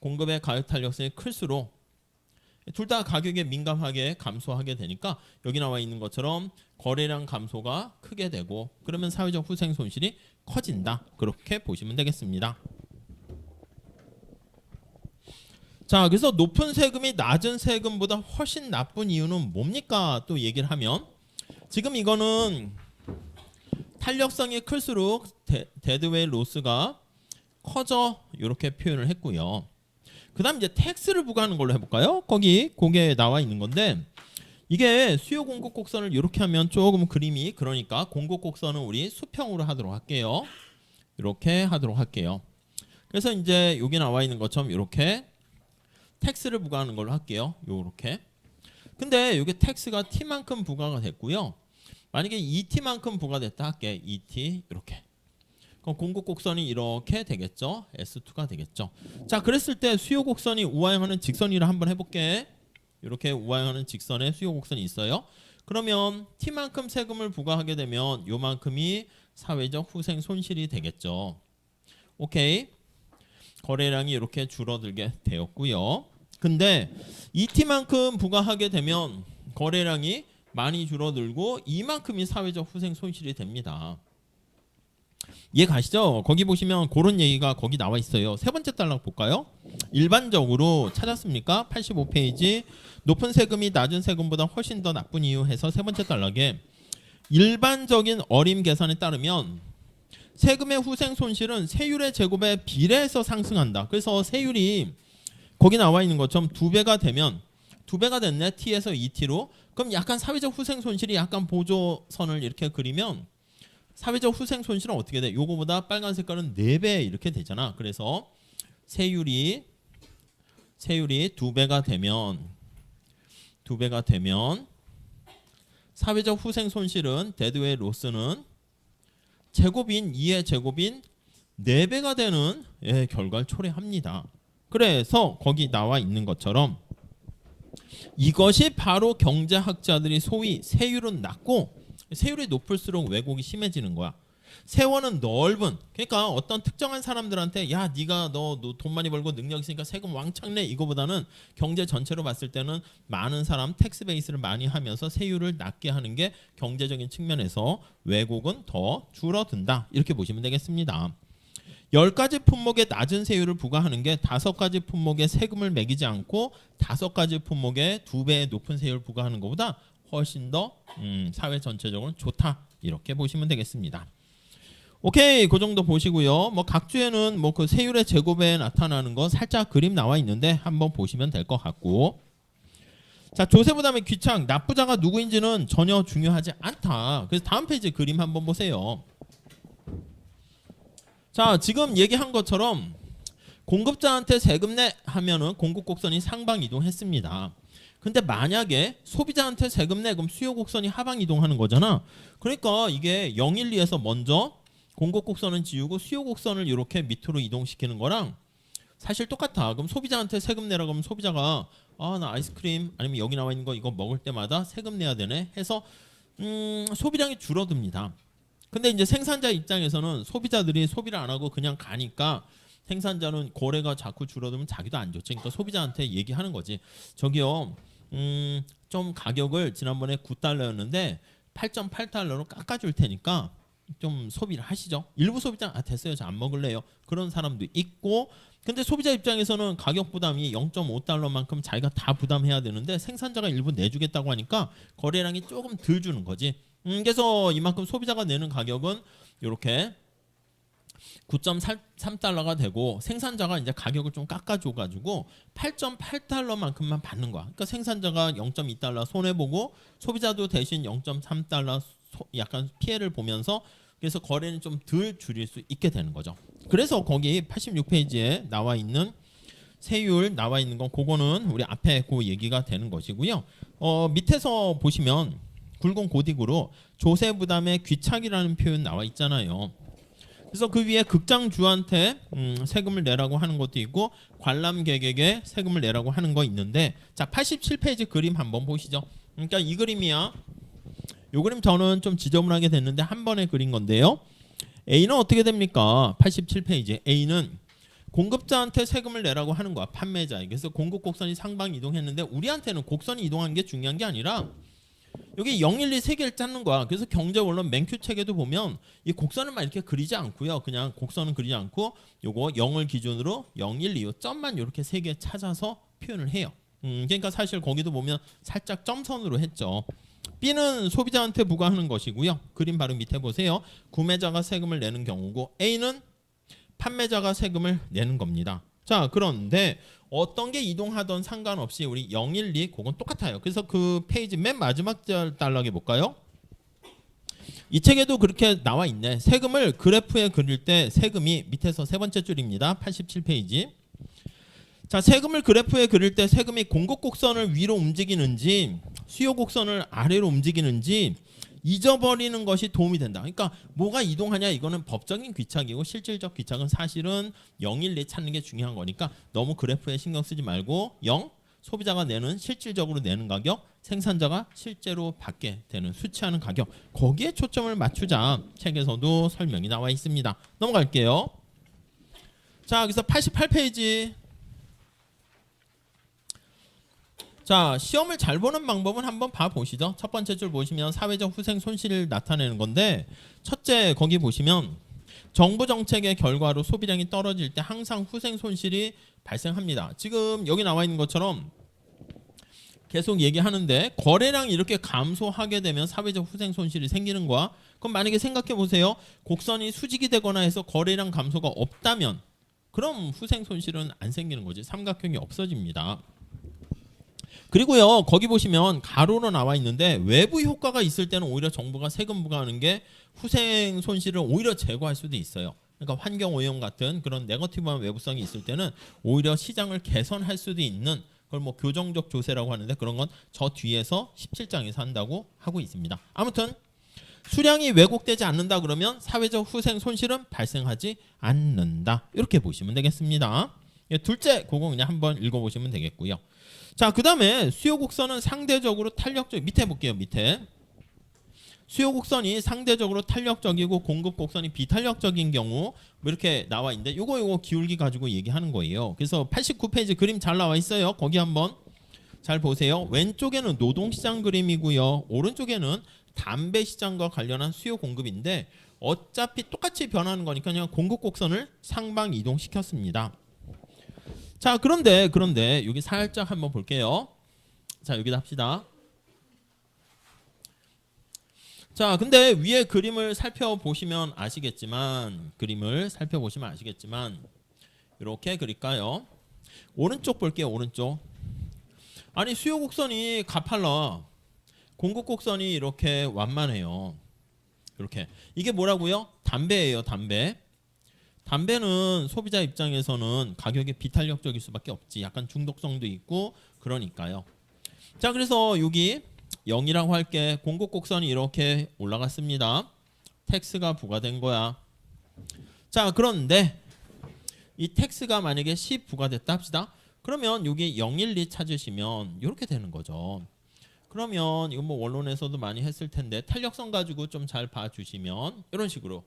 공급의 가격 탄력성이 클수록 둘 다 가격에 민감하게 감소하게 되니까 여기 나와 있는 것처럼 거래량 감소가 크게 되고 그러면 사회적 후생 손실이 커진다. 그렇게 보시면 되겠습니다. 자, 그래서 높은 세금이 낮은 세금보다 훨씬 나쁜 이유는 뭡니까? 또 얘기를 하면 지금 이거는 탄력성이 클수록 데드웨이 로스가 커져 이렇게 표현을 했고요. 그 다음 이제 텍스를 부과하는 걸로 해볼까요? 거기에 나와 있는 건데 이게 수요 공급 곡선을 이렇게 하면 조금 그림이 그러니까 공급 곡선은 우리 수평으로 하도록 할게요. 이렇게 하도록 할게요. 그래서 이제 여기 나와 있는 것처럼 이렇게 텍스를 부과하는 걸로 할게요. 요렇게. 근데 이게 텍스가 t만큼 부과가 됐고요. 만약에 2t만큼 부과됐다 할게. 2t 이렇게. 그럼 공급 곡선이 이렇게 되겠죠. S2가 되겠죠. 자, 그랬을 때 수요 곡선이 우하향하는 직선이라 한번 해볼게. 이렇게 우하향하는 직선에 수요 곡선이 있어요. 그러면 t만큼 세금을 부과하게 되면 요만큼이 사회적 후생 손실이 되겠죠. 오케이. 거래량이 이렇게 줄어들게 되었고요. 근데 2t만큼 부과하게 되면 거래량이 많이 줄어들고 이만큼이 사회적 후생 손실이 됩니다. 이해 가시죠? 거기 보시면 그런 얘기가 거기 나와 있어요. 세 번째 단락 볼까요? 일반적으로 찾았습니까? 85페이지 높은 세금이 낮은 세금보다 훨씬 더 나쁜 이유 해서 세 번째 단락에 일반적인 어림 계산에 따르면 세금의 후생 손실은 세율의 제곱에 비례해서 상승한다. 그래서 세율이 거기 나와 있는 것처럼 2배가 되면 2배가 됐네. t에서 2t로. 그럼 약간 사회적 후생 손실이 약간 보조선을 이렇게 그리면 사회적 후생 손실은 어떻게 돼? 요거보다 빨간 색깔은 4배 이렇게 되잖아. 그래서 세율이 2배가 되면 사회적 후생 손실은 데드웨이 로스는 제곱인 2의 제곱인 4배가 되는 결과를 초래합니다. 그래서 거기 나와 있는 것처럼 이것이 바로 경제학자들이 소위 세율은 낮고 세율이 높을수록 왜곡이 심해지는 거야. 세원은 넓은, 그러니까 어떤 특정한 사람들한테 야 네가 너 돈 많이 벌고 능력 있으니까 세금 왕창 내, 이거보다는 경제 전체로 봤을 때는 많은 사람 텍스 베이스를 많이 하면서 세율을 낮게 하는 게 경제적인 측면에서 왜곡은 더 줄어든다, 이렇게 보시면 되겠습니다. 10가지 품목의 낮은 세율을 부과하는 게 5가지 품목의 세금을 매기지 않고 5가지 품목의 2배의 높은 세율을 부과하는 것보다 훨씬 더 사회 전체적으로 좋다, 이렇게 보시면 되겠습니다. 오케이, 그 정도 보시고요. 뭐 각주에는 뭐 그 세율의 제곱에 나타나는 거 살짝 그림 나와 있는데 한번 보시면 될 것 같고, 자, 조세부담의 귀착, 납부자가 누구인지는 전혀 중요하지 않다. 그래서 다음 페이지 그림 한번 보세요. 자, 지금 얘기한 것처럼 공급자한테 세금 내 하면은 공급 곡선이 상방 이동했습니다. 근데 만약에 소비자한테 세금 내, 그럼 수요 곡선이 하방 이동하는 거잖아. 그러니까 이게 0, 1, 2에서 먼저 공급 곡선은 지우고 수요 곡선을 이렇게 밑으로 이동시키는 거랑 사실 똑같아. 그럼 소비자한테 세금 내라 그러면 소비자가 나 아이스크림 아니면 여기 나와 있는 거 이거 먹을 때마다 세금 내야 되네 해서 소비량이 줄어듭니다. 근데 이제 생산자 입장에서는 소비자들이 소비를 안 하고 그냥 가니까 생산자는 거래가 자꾸 줄어들면 자기도 안 좋지. 그러니까 소비자한테 얘기하는 거지. 저기요, 좀 가격을 지난번에 9달러였는데 8.8달러로 깎아줄 테니까 좀 소비를 하시죠. 일부 소비자 됐어요, 저 안 먹을래요, 그런 사람도 있고. 근데 소비자 입장에서는 가격 부담이 0.5달러만큼 자기가 다 부담해야 되는데 생산자가 일부 내주겠다고 하니까 거래량이 조금 덜 주는 거지. 그래서 이만큼 소비자가 내는 가격은 이렇게 9.3달러가 되고 생산자가 이제 가격을 좀 깎아줘가지고 8.8달러만큼만 받는 거야. 그러니까 생산자가 0.2달러 손해보고 소비자도 대신 0.3달러 약간 피해를 보면서, 그래서 거래는 좀 덜 줄일 수 있게 되는 거죠. 그래서 거기 86페이지에 나와 있는 세율 나와 있는 건 그거는 우리 앞에 그 얘기가 되는 것이고요. 밑에서 보시면 굵은 고딕으로 조세 부담의 귀착이라는 표현 나와 있잖아요. 그래서 그 위에 극장주한테 세금을 내라고 하는 것도 있고 관람객에게 세금을 내라고 하는 거 있는데, 자 87페이지 그림 한번 보시죠. 그러니까 이 그림이야. 요 그림 저는 좀 지저분하게 됐는데 한 번에 그린 건데요. A는 어떻게 됩니까? 87페이지 A는 공급자한테 세금을 내라고 하는 거야, 판매자에게. 그래서 공급 곡선이 상방 이동했는데 우리한테는 곡선이 이동하는 게 중요한 게 아니라 여기 0, 1, 2 세 개를 짜는 거야. 그래서 경제원론 맨큐 책에도 보면 이 곡선을 막 이렇게 그리지 않고요. 그냥 곡선은 그리지 않고 요거 0을 기준으로 0, 1, 2 점만 이렇게 세 개 찾아서 표현을 해요. 그러니까 사실 거기도 보면 살짝 점선으로 했죠. B는 소비자한테 부과하는 것이고요. 그림 바로 밑에 보세요. 구매자가 세금을 내는 경우고 A는 판매자가 세금을 내는 겁니다. 자, 그런데 어떤 게 이동하던 상관없이 우리 0, 1, 2 그건 똑같아요. 그래서 그 페이지 맨 마지막 달락에 볼까요? 이 책에도 그렇게 나와 있네. 세금을 그래프에 그릴 때 세금이 밑에서 세 번째 줄입니다. 87페이지. 자, 세금을 그래프에 그릴 때 세금이 공급 곡선을 위로 움직이는지 수요 곡선을 아래로 움직이는지 잊어버리는 것이 도움이 된다. 그러니까 뭐가 이동하냐, 이거는 법적인 귀착이고 실질적 귀착은 사실은 0, 1, 2 찾는 게 중요한 거니까 너무 그래프에 신경 쓰지 말고 0, 소비자가 내는 실질적으로 내는 가격, 생산자가 실제로 받게 되는 수취하는 가격, 거기에 초점을 맞추자 책에서도 설명이 나와 있습니다. 넘어갈게요. 자, 그래서 88페이지. 자, 시험을 잘 보는 방법은 한번 봐보시죠. 첫 번째 줄 보시면 사회적 후생 손실을 나타내는 건데, 첫째 거기 보시면 정부 정책의 결과로 소비량이 떨어질 때 항상 후생 손실이 발생합니다. 지금 여기 나와 있는 것처럼 계속 얘기하는데 거래량이 이렇게 감소하게 되면 사회적 후생 손실이 생기는 거야. 그럼 만약에 생각해 보세요. 곡선이 수직이 되거나 해서 거래량 감소가 없다면 그럼 후생 손실은 안 생기는 거지. 삼각형이 없어집니다. 그리고요 거기 보시면 가로로 나와 있는데 외부 효과가 있을 때는 오히려 정부가 세금 부과하는 게 후생 손실을 오히려 제거할 수도 있어요. 그러니까 환경 오염 같은 그런 네거티브한 외부성이 있을 때는 오히려 시장을 개선할 수도 있는 그걸 뭐 교정적 조세라고 하는데 그런 건 저 뒤에서 17장에서 한다고 하고 있습니다. 아무튼 수량이 왜곡되지 않는다 그러면 사회적 후생 손실은 발생하지 않는다. 이렇게 보시면 되겠습니다. 둘째 그거 그냥 한번 읽어보시면 되겠고요. 자, 그 다음에 수요 곡선은 상대적으로 탄력적, 밑에 볼게요. 밑에 수요 곡선이 상대적으로 탄력적이고 공급 곡선이 비탄력적인 경우 뭐 이렇게 나와 있는데 요거 기울기 가지고 얘기하는 거예요. 그래서 89페이지 그림 잘 나와 있어요. 거기 한번 잘 보세요. 왼쪽에는 노동시장 그림이고요. 오른쪽에는 담배 시장과 관련한 수요 공급인데 어차피 똑같이 변하는 거니까 그냥 공급 곡선을 상방 이동시켰습니다. 자, 그런데 여기 살짝 한번 볼게요. 자, 여기다 합시다. 자, 근데 위에 그림을 살펴보시면 아시겠지만 이렇게 그릴까요? 오른쪽 볼게요. 오른쪽. 아니 수요 곡선이 가팔라, 공급 곡선이 이렇게 완만해요. 이렇게. 이게 뭐라고요? 담배예요. 담배는 소비자 입장에서는 가격이 비탄력적일 수밖에 없지. 약간 중독성도 있고 그러니까요. 자, 그래서 여기 0이라고 할게. 공급 곡선이 이렇게 올라갔습니다. 텍스가 부과된 거야. 자, 그런데 이 텍스가 만약에 10 부과됐다 합시다. 그러면 여기 0, 1, 2 찾으시면 이렇게 되는 거죠. 그러면 이건 뭐 원론에서도 많이 했을 텐데 탄력성 가지고 좀 잘 봐주시면 이런 식으로.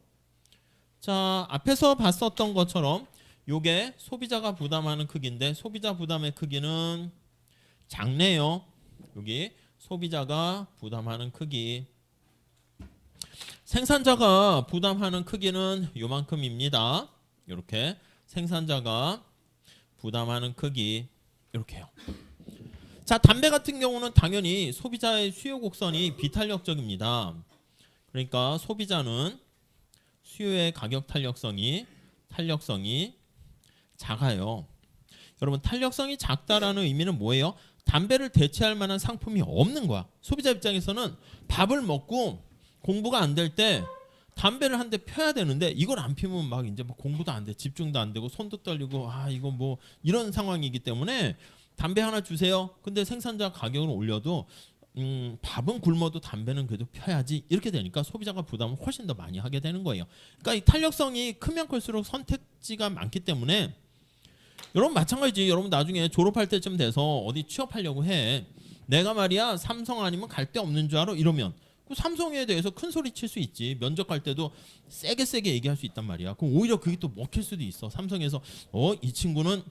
자, 앞에서 봤었던 것처럼 요게 소비자가 부담하는 크기인데 소비자 부담의 크기는 작네요. 여기 소비자가 부담하는 크기. 생산자가 부담하는 크기는 요만큼입니다. 이렇게 생산자가 부담하는 크기 이렇게요. 자, 담배 같은 경우는 당연히 소비자의 수요 곡선이 비탄력적입니다. 그러니까 소비자는 수요의 가격 탄력성이 작아요. 여러분 탄력성이 작다라는 의미는 뭐예요? 담배를 대체할 만한 상품이 없는 거야. 소비자 입장에서는 밥을 먹고 공부가 안 될 때 담배를 한 대 펴야 되는데 이걸 안 피우면 막 이제 뭐 공부도 안 돼, 집중도 안 되고 손도 떨리고 이거 뭐 이런 상황이기 때문에 담배 하나 주세요. 근데 생산자 가격을 올려도 밥은 굶어도 담배는 그래도 펴야지 이렇게 되니까 소비자가 부담을 훨씬 더 많이 하게 되는 거예요. 그러니까 이 탄력성이 크면 클수록 선택지가 많기 때문에 여러분 마찬가지지. 여러분 나중에 졸업할 때쯤 돼서 어디 취업하려고 해. 내가 말이야 삼성 아니면 갈 데 없는 줄 알아? 이러면 그 삼성에 대해서 큰 소리 칠 수 있지. 면접 갈 때도 세게 얘기할 수 있단 말이야. 그럼 오히려 그게 또 먹힐 수도 있어. 삼성에서 이 친구는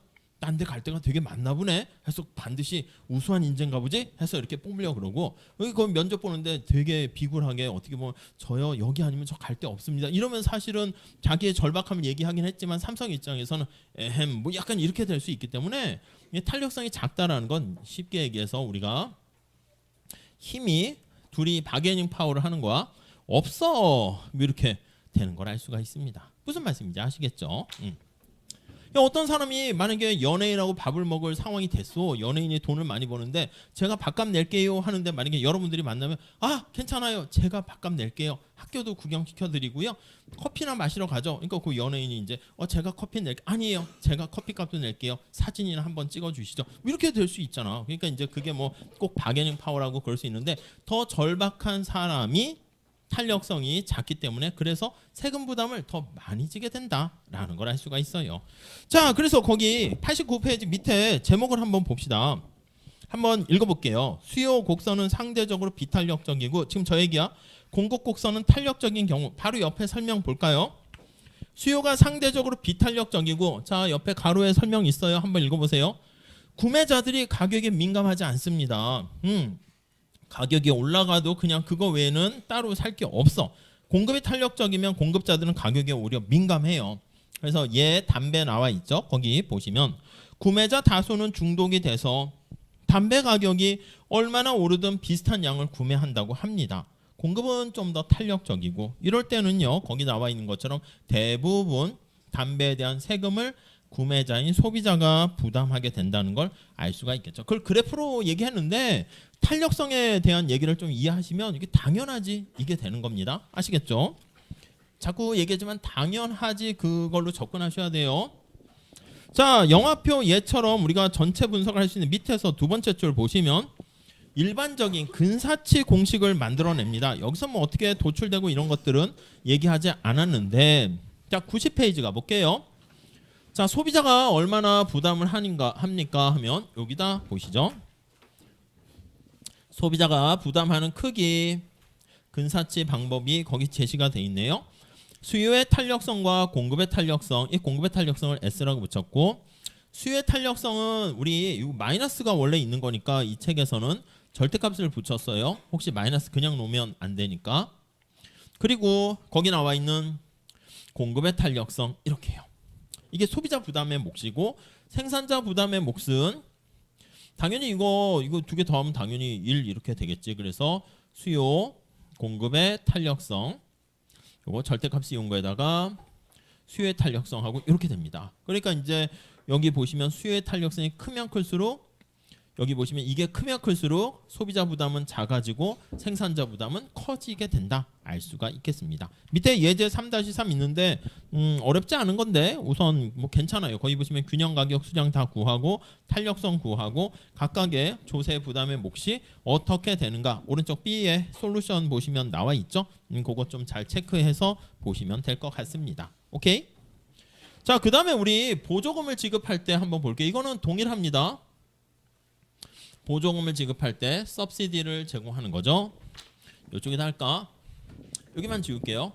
딴 데 갈 데가 되게 많나 보네 해서 반드시 우수한 인재인가 보지 해서 이렇게 뽑으려고 그러고 그 면접 보는데 되게 비굴하게 어떻게 보면 저요 여기 아니면 저 갈 데 없습니다 이러면 사실은 자기의 절박함을 얘기하긴 했지만 삼성 입장에서는 뭐 약간 이렇게 될 수 있기 때문에 탄력성이 작다라는 건 쉽게 얘기해서 우리가 힘이 둘이 바게닝 파워를 하는 거야 없어 이렇게 되는 걸 알 수가 있습니다. 무슨 말씀인지 아시겠죠? 어떤 사람이 만약에 연예인하고 밥을 먹을 상황이 됐어. 연예인이 돈을 많이 버는데 제가 밥값 낼게요 하는데 만약에 여러분들이 만나면 괜찮아요. 제가 밥값 낼게요. 학교도 구경시켜드리고요. 커피나 마시러 가죠. 그러니까 그 연예인이 이제 제가 커피 낼게요. 아니에요. 제가 커피값도 낼게요. 사진이나 한번 찍어주시죠. 이렇게 될 수 있잖아. 그러니까 이제 그게 뭐 꼭 바게닝 파워라고 그럴 수 있는데 더 절박한 사람이 탄력성이 작기 때문에 그래서 세금 부담을 더 많이 지게 된다라는 걸 알 수가 있어요. 자, 그래서 거기 89페이지 밑에 제목을 한번 봅시다. 한번 읽어볼게요. 수요 곡선은 상대적으로 비탄력적이고 지금 저 얘기야. 공급 곡선은 탄력적인 경우 바로 옆에 설명 볼까요? 수요가 상대적으로 비탄력적이고 자 옆에 가로에 설명 있어요. 한번 읽어보세요. 구매자들이 가격에 민감하지 않습니다. 가격이 올라가도 그냥 그거 외에는 따로 살 게 없어. 공급이 탄력적이면 공급자들은 가격에 오히려 민감해요. 그래서 담배 나와 있죠. 거기 보시면 구매자 다수는 중독이 돼서 담배 가격이 얼마나 오르든 비슷한 양을 구매한다고 합니다. 공급은 좀 더 탄력적이고 이럴 때는요. 거기 나와 있는 것처럼 대부분 담배에 대한 세금을 구매자인 소비자가 부담하게 된다는 걸 알 수가 있겠죠. 그걸 그래프로 얘기했는데 탄력성에 대한 얘기를 좀 이해하시면 이게 당연하지 이게 되는 겁니다. 아시겠죠? 자꾸 얘기하지만 당연하지 그걸로 접근하셔야 돼요. 자, 영화표 예처럼 우리가 전체 분석을 할 수 있는 밑에서 두 번째 줄 보시면 일반적인 근사치 공식을 만들어냅니다. 여기서 뭐 어떻게 도출되고 이런 것들은 얘기하지 않았는데, 자 90페이지 가볼게요. 자, 소비자가 얼마나 부담을 합니까 하면 여기다 보시죠. 소비자가 부담하는 크기, 근사치 방법이 거기 제시가 돼 있네요. 수요의 탄력성과 공급의 탄력성, 이 공급의 탄력성을 S라고 붙였고, 수요의 탄력성은 우리 마이너스가 원래 있는 거니까 이 책에서는 절대값을 붙였어요. 혹시 마이너스 그냥 놓으면 안 되니까. 그리고 거기 나와 있는 공급의 탄력성 이렇게 해요. 이게 소비자 부담의 몫이고, 생산자 부담의 몫은 당연히 이거 두 개 더하면 당연히 1 이렇게 되겠지. 그래서 수요, 공급의 탄력성, 요거 절대값 이온 거에다가 수요의 탄력성하고 이렇게 됩니다. 그러니까 이제 여기 보시면 수요의 탄력성이 크면 클수록, 여기 보시면 이게 크면 클수록 소비자 부담은 작아지고 생산자 부담은 커지게 된다 알 수가 있겠습니다. 밑에 예제 3-3 있는데 어렵지 않은 건데 우선 뭐 괜찮아요. 거기 보시면 균형 가격 수량 다 구하고 탄력성 구하고 각각의 조세 부담의 몫이 어떻게 되는가 오른쪽 B에 솔루션 보시면 나와 있죠. 그거 좀 잘 체크해서 보시면 될 것 같습니다. 오케이? 자, 그 다음에 우리 보조금을 지급할 때 한번 볼게요. 이거는 동일합니다. 보조금을 지급할 때 서브시디를 제공하는 거죠. 이쪽에다 할까? 여기만 지울게요.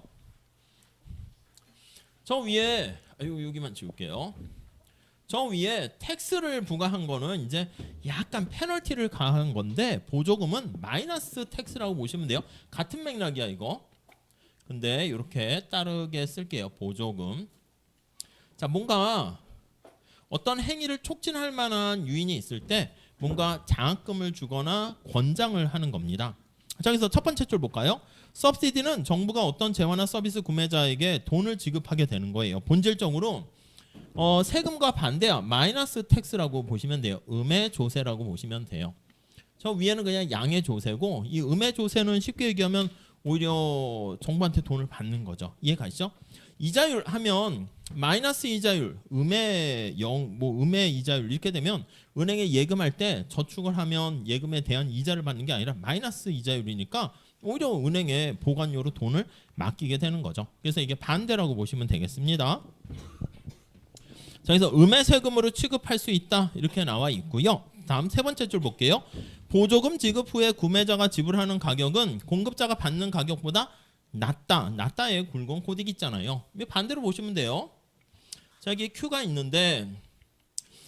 저 위에 여기만 지울게요. 저 위에 텍스를 부과한 거는 이제 약간 페널티를 가한 건데, 보조금은 마이너스 텍스라고 보시면 돼요. 같은 맥락이야 이거. 근데 이렇게 따르게 쓸게요. 보조금. 자, 뭔가 어떤 행위를 촉진할 만한 유인이 있을 때 뭔가 장학금을 주거나 권장을 하는 겁니다. 자, 그래서 첫 번째 줄 볼까요? 서브시디는 정부가 어떤 재화나 서비스 구매자에게 돈을 지급하게 되는 거예요. 본질적으로 세금과 반대야. 마이너스 텍스라고 보시면 돼요. 음의 조세라고 보시면 돼요. 저 위에는 그냥 양의 조세고, 이 음의 조세는 쉽게 얘기하면 오히려 정부한테 돈을 받는 거죠. 이해 가시죠? 이자율 하면 마이너스 이자율, 음의 이자율 이렇게 되면 은행에 예금할 때 저축을 하면 예금에 대한 이자를 받는 게 아니라 마이너스 이자율이니까 오히려 은행에 보관료로 돈을 맡기게 되는 거죠. 그래서 이게 반대라고 보시면 되겠습니다. 자, 그래서 음의 세금으로 취급할 수 있다 이렇게 나와 있고요. 다음 세 번째 줄 볼게요. 보조금 지급 후에 구매자가 지불하는 가격은 공급자가 받는 가격보다 낮다에 굵은 코딩 있잖아요. 반대로 보시면 돼요. 자, 여기 Q가 있는데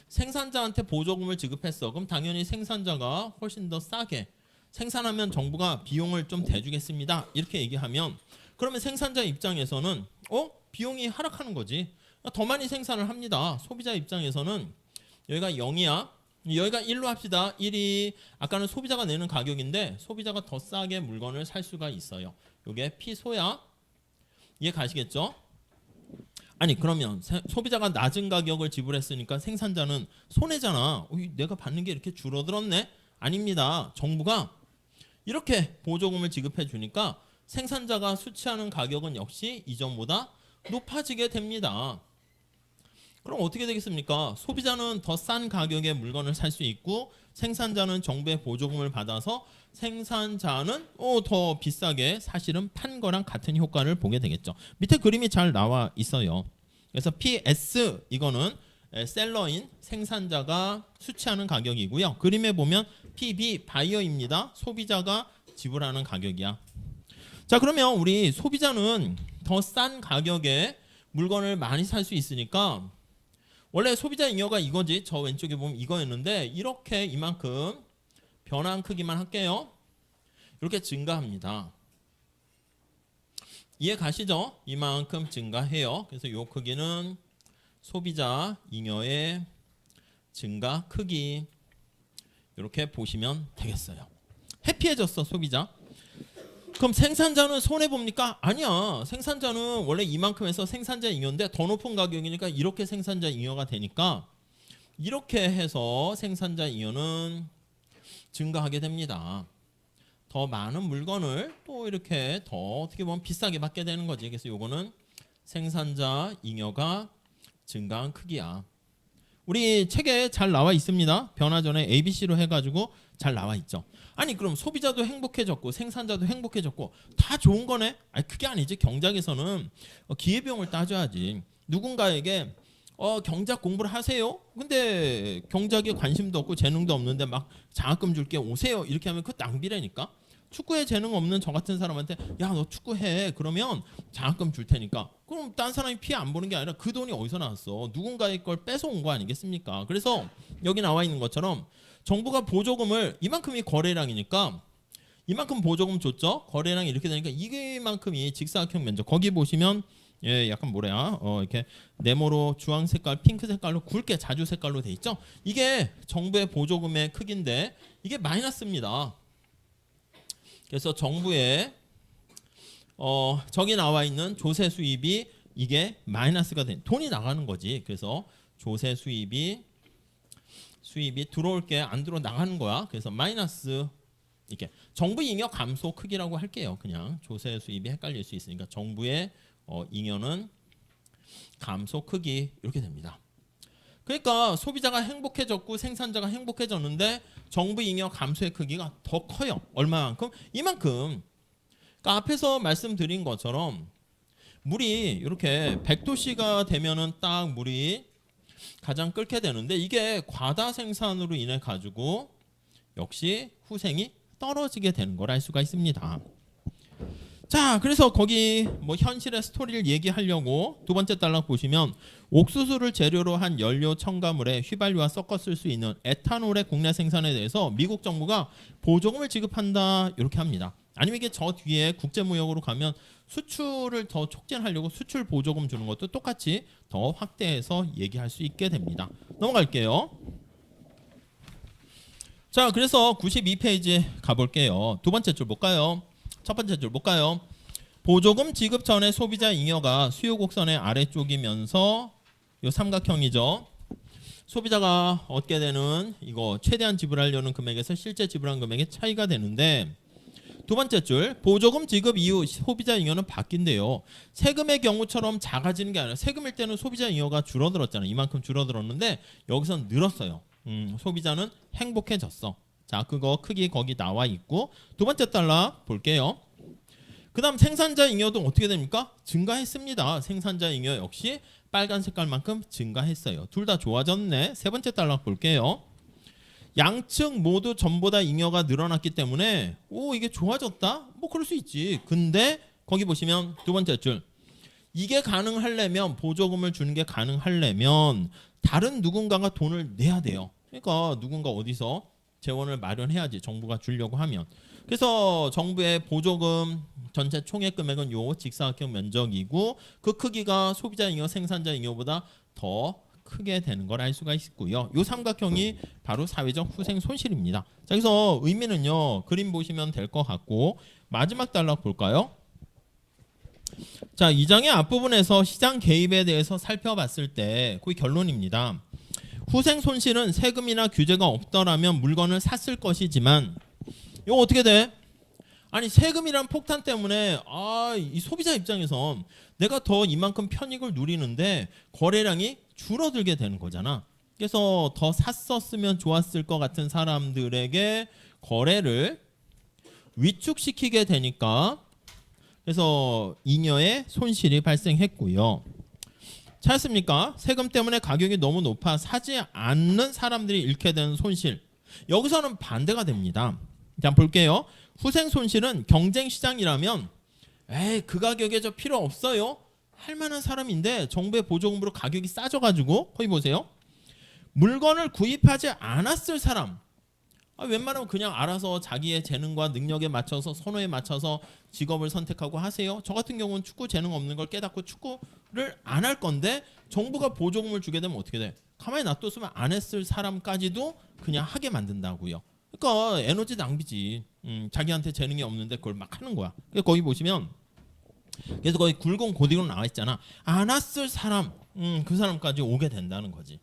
생산자한테 보조금을 지급했어. 그럼 당연히 생산자가 훨씬 더 싸게 생산하면 정부가 비용을 좀 대주겠습니다. 이렇게 얘기하면 그러면 생산자 입장에서는 비용이 하락하는 거지. 더 많이 생산을 합니다. 소비자 입장에서는 여기가 0이야. 여기가 1로 합시다. 1이 아까는 소비자가 내는 가격인데 소비자가 더 싸게 물건을 살 수가 있어요. 이게 P소야. 이해 가시겠죠? 아니 그러면 소비자가 낮은 가격을 지불했으니까 생산자는 손해잖아. 내가 받는 게 이렇게 줄어들었네? 아닙니다. 정부가 이렇게 보조금을 지급해 주니까 생산자가 수취하는 가격은 역시 이전보다 높아지게 됩니다. 그럼 어떻게 되겠습니까? 소비자는 더 싼 가격에 물건을 살 수 있고 생산자는 정부의 보조금을 받아서 생산자는 더 비싸게 사실은 판 거랑 같은 효과를 보게 되겠죠. 밑에 그림이 잘 나와 있어요. 그래서 PS 이거는 셀러인 생산자가 수취하는 가격이고요. 그림에 보면 PB 바이어입니다. 소비자가 지불하는 가격이야. 자, 그러면 우리 소비자는 더 싼 가격에 물건을 많이 살 수 있으니까 원래 소비자 잉여가 이거지. 저 왼쪽에 보면 이거였는데 이렇게 이만큼 변화한 크기만 할게요. 이렇게 증가합니다. 이해 가시죠? 이만큼 증가해요. 그래서 이 크기는 소비자 잉여의 증가 크기 이렇게 보시면 되겠어요. 해피해졌어 소비자. 그럼 생산자는 손해 봅니까? 아니야. 생산자는 원래 이만큼 해서 생산자 잉여인데 더 높은 가격이니까 이렇게 생산자 잉여가 되니까 이렇게 해서 생산자 잉여는 증가하게 됩니다. 더 많은 물건을 또 이렇게 더 어떻게 보면 비싸게 받게 되는 거지. 그래서 요거는 생산자 잉여가 증가한 크기야. 우리 책에 잘 나와 있습니다. 변화 전에 ABC로 해가지고 잘 나와 있죠. 아니 그럼 소비자도 행복해졌고 생산자도 행복해졌고 다 좋은 거네? 아니 그게 아니지. 경작에서는 기회비용을 따져야지. 누군가에게 경작 공부를 하세요. 근데 경작에 관심도 없고 재능도 없는데 막 장학금 줄게 오세요. 이렇게 하면 그 낭비라니까. 축구에 재능 없는 저 같은 사람한테 야 너 축구해 그러면 장학금 줄 테니까 그럼 딴 사람이 피해 안 보는 게 아니라 그 돈이 어디서 나왔어? 누군가의 걸 뺏어온 거 아니겠습니까? 그래서 여기 나와 있는 것처럼 정부가 보조금을 이만큼이 거래량이니까 이만큼 보조금 줬죠. 거래량이 이렇게 되니까 이만큼이 직사각형 면적. 거기 보시면 예, 약간 뭐래야? 이렇게 네모로 주황 색깔, 핑크 색깔로 굵게 자주 색깔로 돼 있죠. 이게 정부의 보조금의 크기인데 이게 마이너스입니다. 그래서 정부의 저기 나와 있는 조세 수입이 이게 마이너스가 된 돈이 나가는 거지. 그래서 조세 수입이 들어올 게 안 들어 나가는 거야. 그래서 마이너스 이렇게 정부 잉여 감소 크기라고 할게요. 그냥 조세 수입이 헷갈릴 수 있으니까 정부의 잉여는 감소 크기 이렇게 됩니다. 그러니까 소비자가 행복해졌고 생산자가 행복해졌는데 정부 잉여 감소의 크기가 더 커요. 얼마만큼? 이만큼. 그러니까 앞에서 말씀드린 것처럼 물이 이렇게 100도씨가 되면은 딱 물이 가장 끓게 되는데 이게 과다 생산으로 인해 가지고 역시 후생이 떨어지게 되는 걸 알 수가 있습니다. 자, 그래서 거기 뭐 현실의 스토리를 얘기하려고 두 번째 단락 보시면 옥수수를 재료로 한 연료 첨가물에 휘발유와 섞어 쓸 수 있는 에탄올의 국내 생산에 대해서 미국 정부가 보조금을 지급한다 이렇게 합니다. 아니면 이게 저 뒤에 국제무역으로 가면 수출을 더 촉진하려고 수출 보조금 주는 것도 똑같이 더 확대해서 얘기할 수 있게 됩니다. 넘어갈게요. 자, 그래서 92페이지 가볼게요. 두 번째 줄 볼까요? 첫 번째 줄 볼까요? 보조금 지급 전에 소비자 잉여가 수요 곡선의 아래쪽이면서 요 삼각형이죠. 소비자가 얻게 되는 이거 최대한 지불하려는 금액에서 실제 지불한 금액의 차이가 되는데 두 번째 줄 보조금 지급 이후 소비자 잉여는 바뀐대요. 세금의 경우처럼 작아지는 게 아니라 세금일 때는 소비자 잉여가 줄어들었잖아요. 이만큼 줄어들었는데 여기서 늘었어요. 소비자는 행복해졌어. 자, 그거 크기 거기 나와 있고 두 번째 단락 볼게요. 그 다음 생산자 잉여도 어떻게 됩니까? 증가했습니다. 생산자 잉여 역시 빨간 색깔만큼 증가했어요. 둘 다 좋아졌네. 세 번째 단락 볼게요. 양측 모두 전보다 잉여가 늘어났기 때문에 이게 좋아졌다? 뭐 그럴 수 있지. 근데 거기 보시면 두 번째 줄 이게 가능하려면 보조금을 주는 게 가능하려면 다른 누군가가 돈을 내야 돼요. 그러니까 누군가 어디서 재원을 마련해야지 정부가 주려고 하면. 그래서 정부의 보조금 전체 총액 금액은 요 직사각형 면적이고 그 크기가 소비자 잉여 생산자 잉여보다 더 크게 되는 걸 알 수가 있고요. 요 삼각형이 바로 사회적 후생 손실입니다. 자, 그래서 의미는요. 그림 보시면 될 것 같고 마지막 단락 볼까요? 자, 이 장의 앞부분에서 시장 개입에 대해서 살펴봤을 때 거의 결론입니다. 후생 손실은 세금이나 규제가 없더라면 물건을 샀을 것이지만 이거 어떻게 돼? 아니 세금이란 폭탄 때문에 이 소비자 입장에선 내가 더 이만큼 편익을 누리는데 거래량이 줄어들게 되는 거잖아. 그래서 더 샀었으면 좋았을 것 같은 사람들에게 거래를 위축시키게 되니까 그래서 잉여의 손실이 발생했고요. 찾았습니까? 세금 때문에 가격이 너무 높아 사지 않는 사람들이 잃게 되는 손실. 여기서는 반대가 됩니다. 자, 볼게요. 후생 손실은 경쟁 시장이라면 그 가격에 저 필요 없어요. 할 만한 사람인데 정부의 보조금으로 가격이 싸져가지고 거기 보세요. 물건을 구입하지 않았을 사람. 웬만하면 그냥 알아서 자기의 재능과 능력에 맞춰서 선호에 맞춰서 직업을 선택하고 하세요. 저 같은 경우는 축구 재능 없는 걸 깨닫고 축구를 안 할 건데 정부가 보조금을 주게 되면 어떻게 돼? 가만히 놔뒀으면 안 했을 사람까지도 그냥 하게 만든다고요. 그러니까 에너지 낭비지. 자기한테 재능이 없는데 그걸 막 하는 거야. 그래서 거기 보시면 그래서 거기 굵은 고딕으로 나와 있잖아. 안 왔을 사람, 그 사람까지 오게 된다는 거지.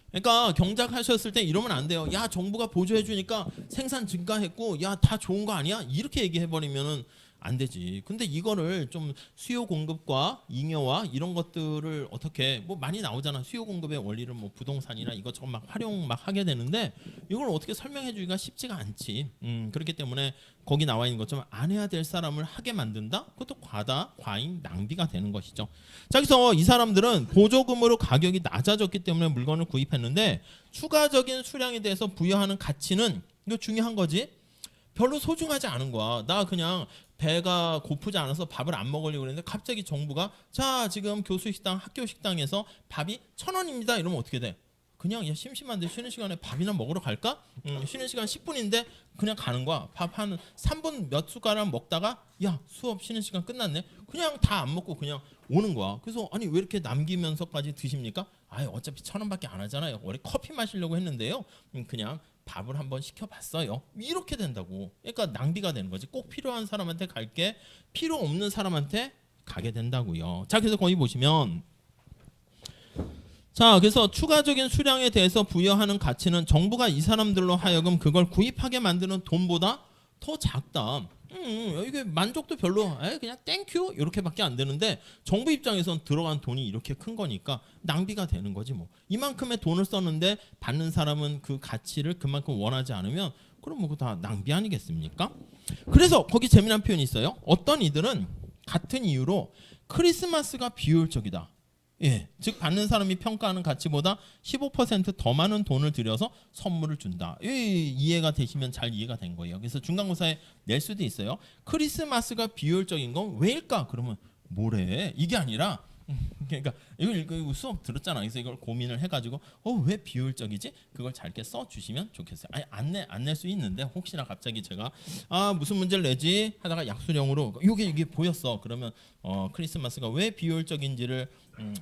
그러니까 경작하셨을 때 이러면 안 돼요. 야, 정부가 보조해 주니까 생산 증가했고, 야, 다 좋은 거 아니야? 이렇게 얘기해 버리면은 안 되지. 근데 이거를 좀 수요 공급과 잉여와 이런 것들을 어떻게 뭐 많이 나오잖아. 수요 공급의 원리를 뭐 부동산이나 이것저것 막 활용 막 하게 되는데 이걸 어떻게 설명해 주기가 쉽지가 않지. 그렇기 때문에 거기 나와 있는 것처럼 안 해야 될 사람을 하게 만든다? 그것도 과잉 낭비가 되는 것이죠. 자, 그래서 이 사람들은 보조금으로 가격이 낮아졌기 때문에 물건을 구입했는데 추가적인 수량에 대해서 부여하는 가치는 이거 중요한 거지. 별로 소중하지 않은 거야. 나 그냥 배가 고프지 않아서 밥을 안 먹으려고 그랬는데 갑자기 정부가 자, 지금 교수 식당, 학교 식당에서 밥이 1,000원입니다. 이러면 어떻게 돼? 그냥 야, 심심한데 쉬는 시간에 밥이나 먹으러 갈까? 쉬는 시간 10분인데 그냥 가는 거야. 밥 한 3분 몇 숟가락 먹다가 야, 수업 쉬는 시간 끝났네. 그냥 다 안 먹고 그냥 오는 거야. 그래서 아니 왜 이렇게 남기면서까지 드십니까? 아예 어차피 1,000원밖에 안 하잖아요. 원래 커피 마시려고 했는데요. 그냥 밥을 한번 시켜봤어요. 이렇게 된다고. 그러니까 낭비가 되는 거지. 꼭 필요한 사람한테 갈게, 필요 없는 사람한테 가게 된다고요. 자, 그래서 거기 보시면 자, 그래서 추가적인 수량에 대해서 부여하는 가치는 정부가 이 사람들로 하여금 그걸 구입하게 만드는 돈보다 더 작다. 이게 만족도 별로 그냥 땡큐 이렇게밖에 안 되는데 정부 입장에선 들어간 돈이 이렇게 큰 거니까 낭비가 되는 거지 뭐. 이만큼의 돈을 썼는데 받는 사람은 그 가치를 그만큼 원하지 않으면 그럼 뭐 다 낭비 아니겠습니까? 그래서 거기 재미난 표현이 있어요. 어떤 이들은 같은 이유로 크리스마스가 비효율적이다. 예, 즉 받는 사람이 평가하는 가치보다 15% 더 많은 돈을 들여서 선물을 준다. 이해가 되시면 잘 이해가 된 거예요. 그래서 중간고사에 낼 수도 있어요. 크리스마스가 비효율적인 건 왜일까? 그러면 뭐래? 이게 아니라 그러니까 이거 수업 들었잖아. 그래서 이걸 고민을 해가지고 왜 비효율적이지? 그걸 잘게 써주시면 좋겠어요. 아니 안 낼 수 있는데 혹시나 갑자기 제가 무슨 문제를 내지 하다가 약수령으로 이게 보였어. 그러면 크리스마스가 왜 비효율적인지를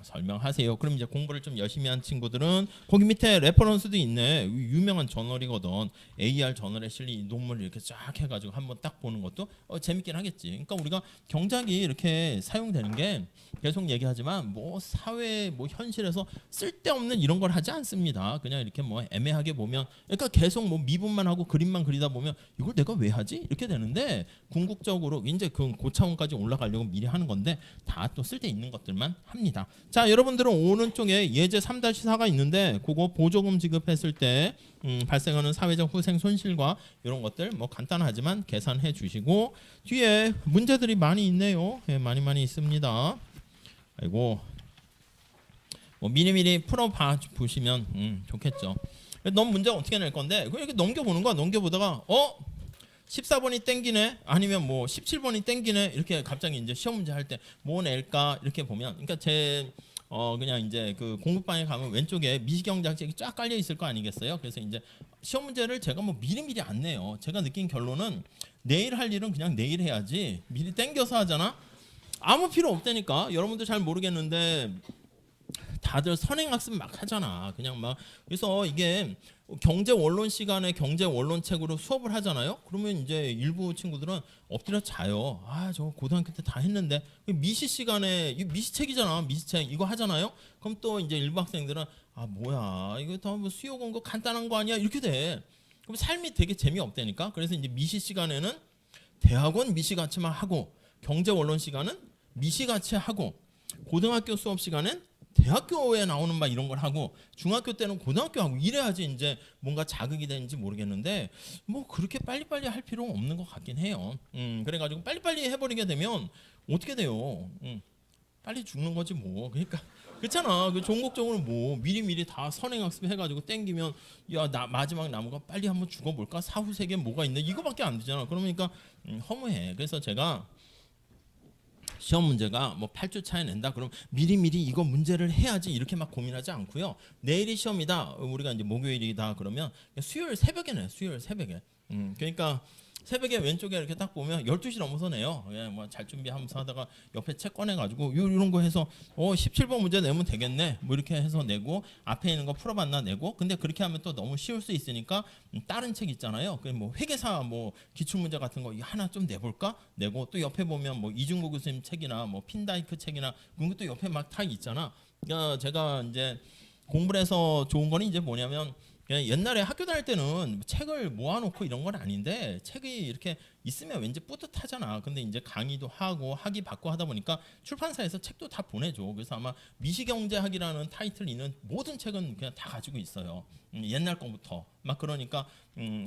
설명하세요. 그럼 이제 공부를 좀 열심히 한 친구들은 거기 밑에 레퍼런스도 있네. 유명한 저널이거든. AR 저널에 실린 논문을 이렇게 쫙 해가지고 한번 딱 보는 것도 재밌긴 하겠지. 그러니까 우리가 경작이 이렇게 사용되는 게 계속 얘기하지만 뭐 사회 뭐 현실에서 쓸데없는 이런 걸 하지 않습니다. 그냥 이렇게 뭐 애매하게 보면 그러니까 계속 뭐 미분만 하고 그림만 그리다 보면 이걸 내가 왜 하지? 이렇게 되는데 궁극적으로 이제 그 고차원까지 올라가려고 미리 하는 건데 다 또 쓸데 있는 것들만 합니다. 자, 여러분들은 오른쪽에 예제 3-4가 있는데 그거 보조금 지급했을 때 발생하는 사회적 후생 손실과 이런 것들 뭐 간단하지만 계산해 주시고 뒤에 문제들이 많이 있네요. 많이 있습니다. 아이고 뭐 미리미리 풀어 보시면 좋겠죠. 넌 문제 어떻게 낼 건데 이렇게 넘겨보는 거야. 넘겨보다가 14번이 땡기네 아니면 뭐 17번이 땡기네 이렇게 갑자기 이제 시험 문제 할 때 뭐 낼까 이렇게 보면 그러니까 제 그냥 이제 그 공부방에 가면 왼쪽에 미시경작책이 쫙 깔려 있을 거 아니겠어요? 그래서 이제 시험 문제를 제가 뭐 미리미리 안 내요. 제가 느낀 결론은 내일 할 일은 그냥 내일 해야지 미리 땡겨서 하잖아. 아무 필요 없다니까. 여러분들 잘 모르겠는데 다들 선행학습 막 하잖아. 그냥 막 그래서 이게 경제 원론 시간에 경제 원론 책으로 수업을 하잖아요. 그러면 이제 일부 친구들은 엎드려 자요. 저 고등학교 때 다 했는데 미시 시간에 미시 책이잖아. 미시 책 이거 하잖아요. 그럼 또 이제 일부 학생들은 뭐야 이거 다 뭐 수요 공급 간단한 거 아니야 이렇게 돼. 그럼 삶이 되게 재미없다니까. 그래서 이제 미시 시간에는 대학원 미시 같이만 하고 경제 원론 시간은 미시 같이 하고 고등학교 수업 시간엔 대학교에 나오는 막 이런 걸 하고 중학교 때는 고등학교 하고 이래야지 이제 뭔가 자극이 되는지 모르겠는데 뭐 그렇게 빨리빨리 할 필요 없는 것 같긴 해요. 그래가지고 빨리빨리 해버리게 되면 어떻게 돼요? 빨리 죽는 거지 뭐. 그러니까 그렇잖아. 그 종국적으로 뭐 미리미리 다 선행학습 해가지고 땡기면 마지막 나무가 빨리 한번 죽어볼까? 사후 세계 뭐가 있네? 이거밖에 안 되잖아. 그러니까 허무해. 그래서 제가 시험 문제가 뭐 8주 차에 낸다 그럼 미리미리 이거 문제를 해야지 이렇게 막 고민하지 않고요. 내일이 시험이다. 우리가 이제 목요일이다 그러면 수요일 새벽에 내. 수요일 새벽에. 그러니까 새벽에 왼쪽에 이렇게 딱 보면 12시 넘어서 내요. 예, 뭐 잘 준비하면서 하다가 옆에 책 꺼내 가지고 이런 거 해서 17번 문제 내면 되겠네. 뭐 이렇게 해서 내고 앞에 있는 거 풀어봤나 내고. 근데 그렇게 하면 또 너무 쉬울 수 있으니까 다른 책 있잖아요. 그 뭐 회계사 뭐 기출 문제 같은 거 하나 좀 내볼까? 내고 또 옆에 보면 뭐 이중구 교수님 책이나 뭐 핀다이크 책이나 그런 것도 옆에 막 다 있잖아. 그러니까 제가 이제 공부를 해서 좋은 거는 이제 뭐냐면 그냥 옛날에 학교 다닐 때는 책을 모아놓고 이런 건 아닌데 책이 이렇게 있으면 왠지 뿌듯하잖아. 근데 이제 강의도 하고 학위 받고 하다 보니까 출판사에서 책도 다 보내줘. 그래서 아마 미시경제학이라는 타이틀 있는 모든 책은 그냥 다 가지고 있어요. 옛날 거부터 막 그러니까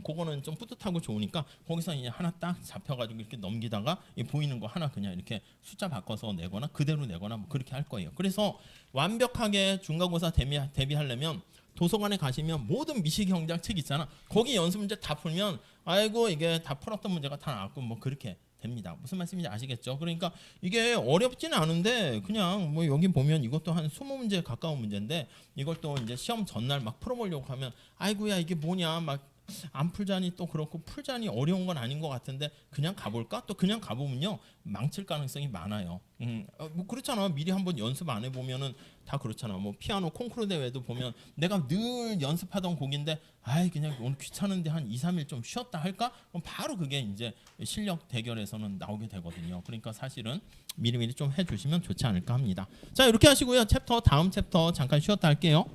그거는 좀 뿌듯하고 좋으니까 거기서 이제 하나 딱 잡혀가지고 이렇게 넘기다가 이 보이는 거 하나 그냥 이렇게 숫자 바꿔서 내거나 그대로 내거나 뭐 그렇게 할 거예요. 그래서 완벽하게 중간고사 대비하려면 도서관에 가시면 모든 미시경제학 책 있잖아. 거기 연습 문제 다 풀면 아이고 이게 다 풀었던 문제가 다 나왔고 뭐 그렇게 됩니다. 무슨 말씀인지 아시겠죠? 그러니까 이게 어렵지는 않은데 그냥 뭐 여기 보면 이것도 한 20문제에 가까운 문제인데 이걸 또 이제 시험 전날 막 풀어보려고 하면 아이고야 이게 뭐냐 막 안 풀자니 또 그렇고 풀자니 어려운 건 아닌 것 같은데 그냥 가볼까? 또 그냥 가보면요 망칠 가능성이 많아요. 뭐 그렇잖아. 미리 한번 연습 안 해보면은 다 그렇잖아. 뭐 피아노 콩쿠르 대회도 보면 내가 늘 연습하던 곡인데 아이 그냥 오늘 귀찮은데 한 2, 3일 좀 쉬었다 할까? 그럼 바로 그게 이제 실력 대결에서는 나오게 되거든요. 그러니까 사실은 미리미리 좀 해주시면 좋지 않을까 합니다. 자 이렇게 하시고요. 다음 챕터 잠깐 쉬었다 할게요.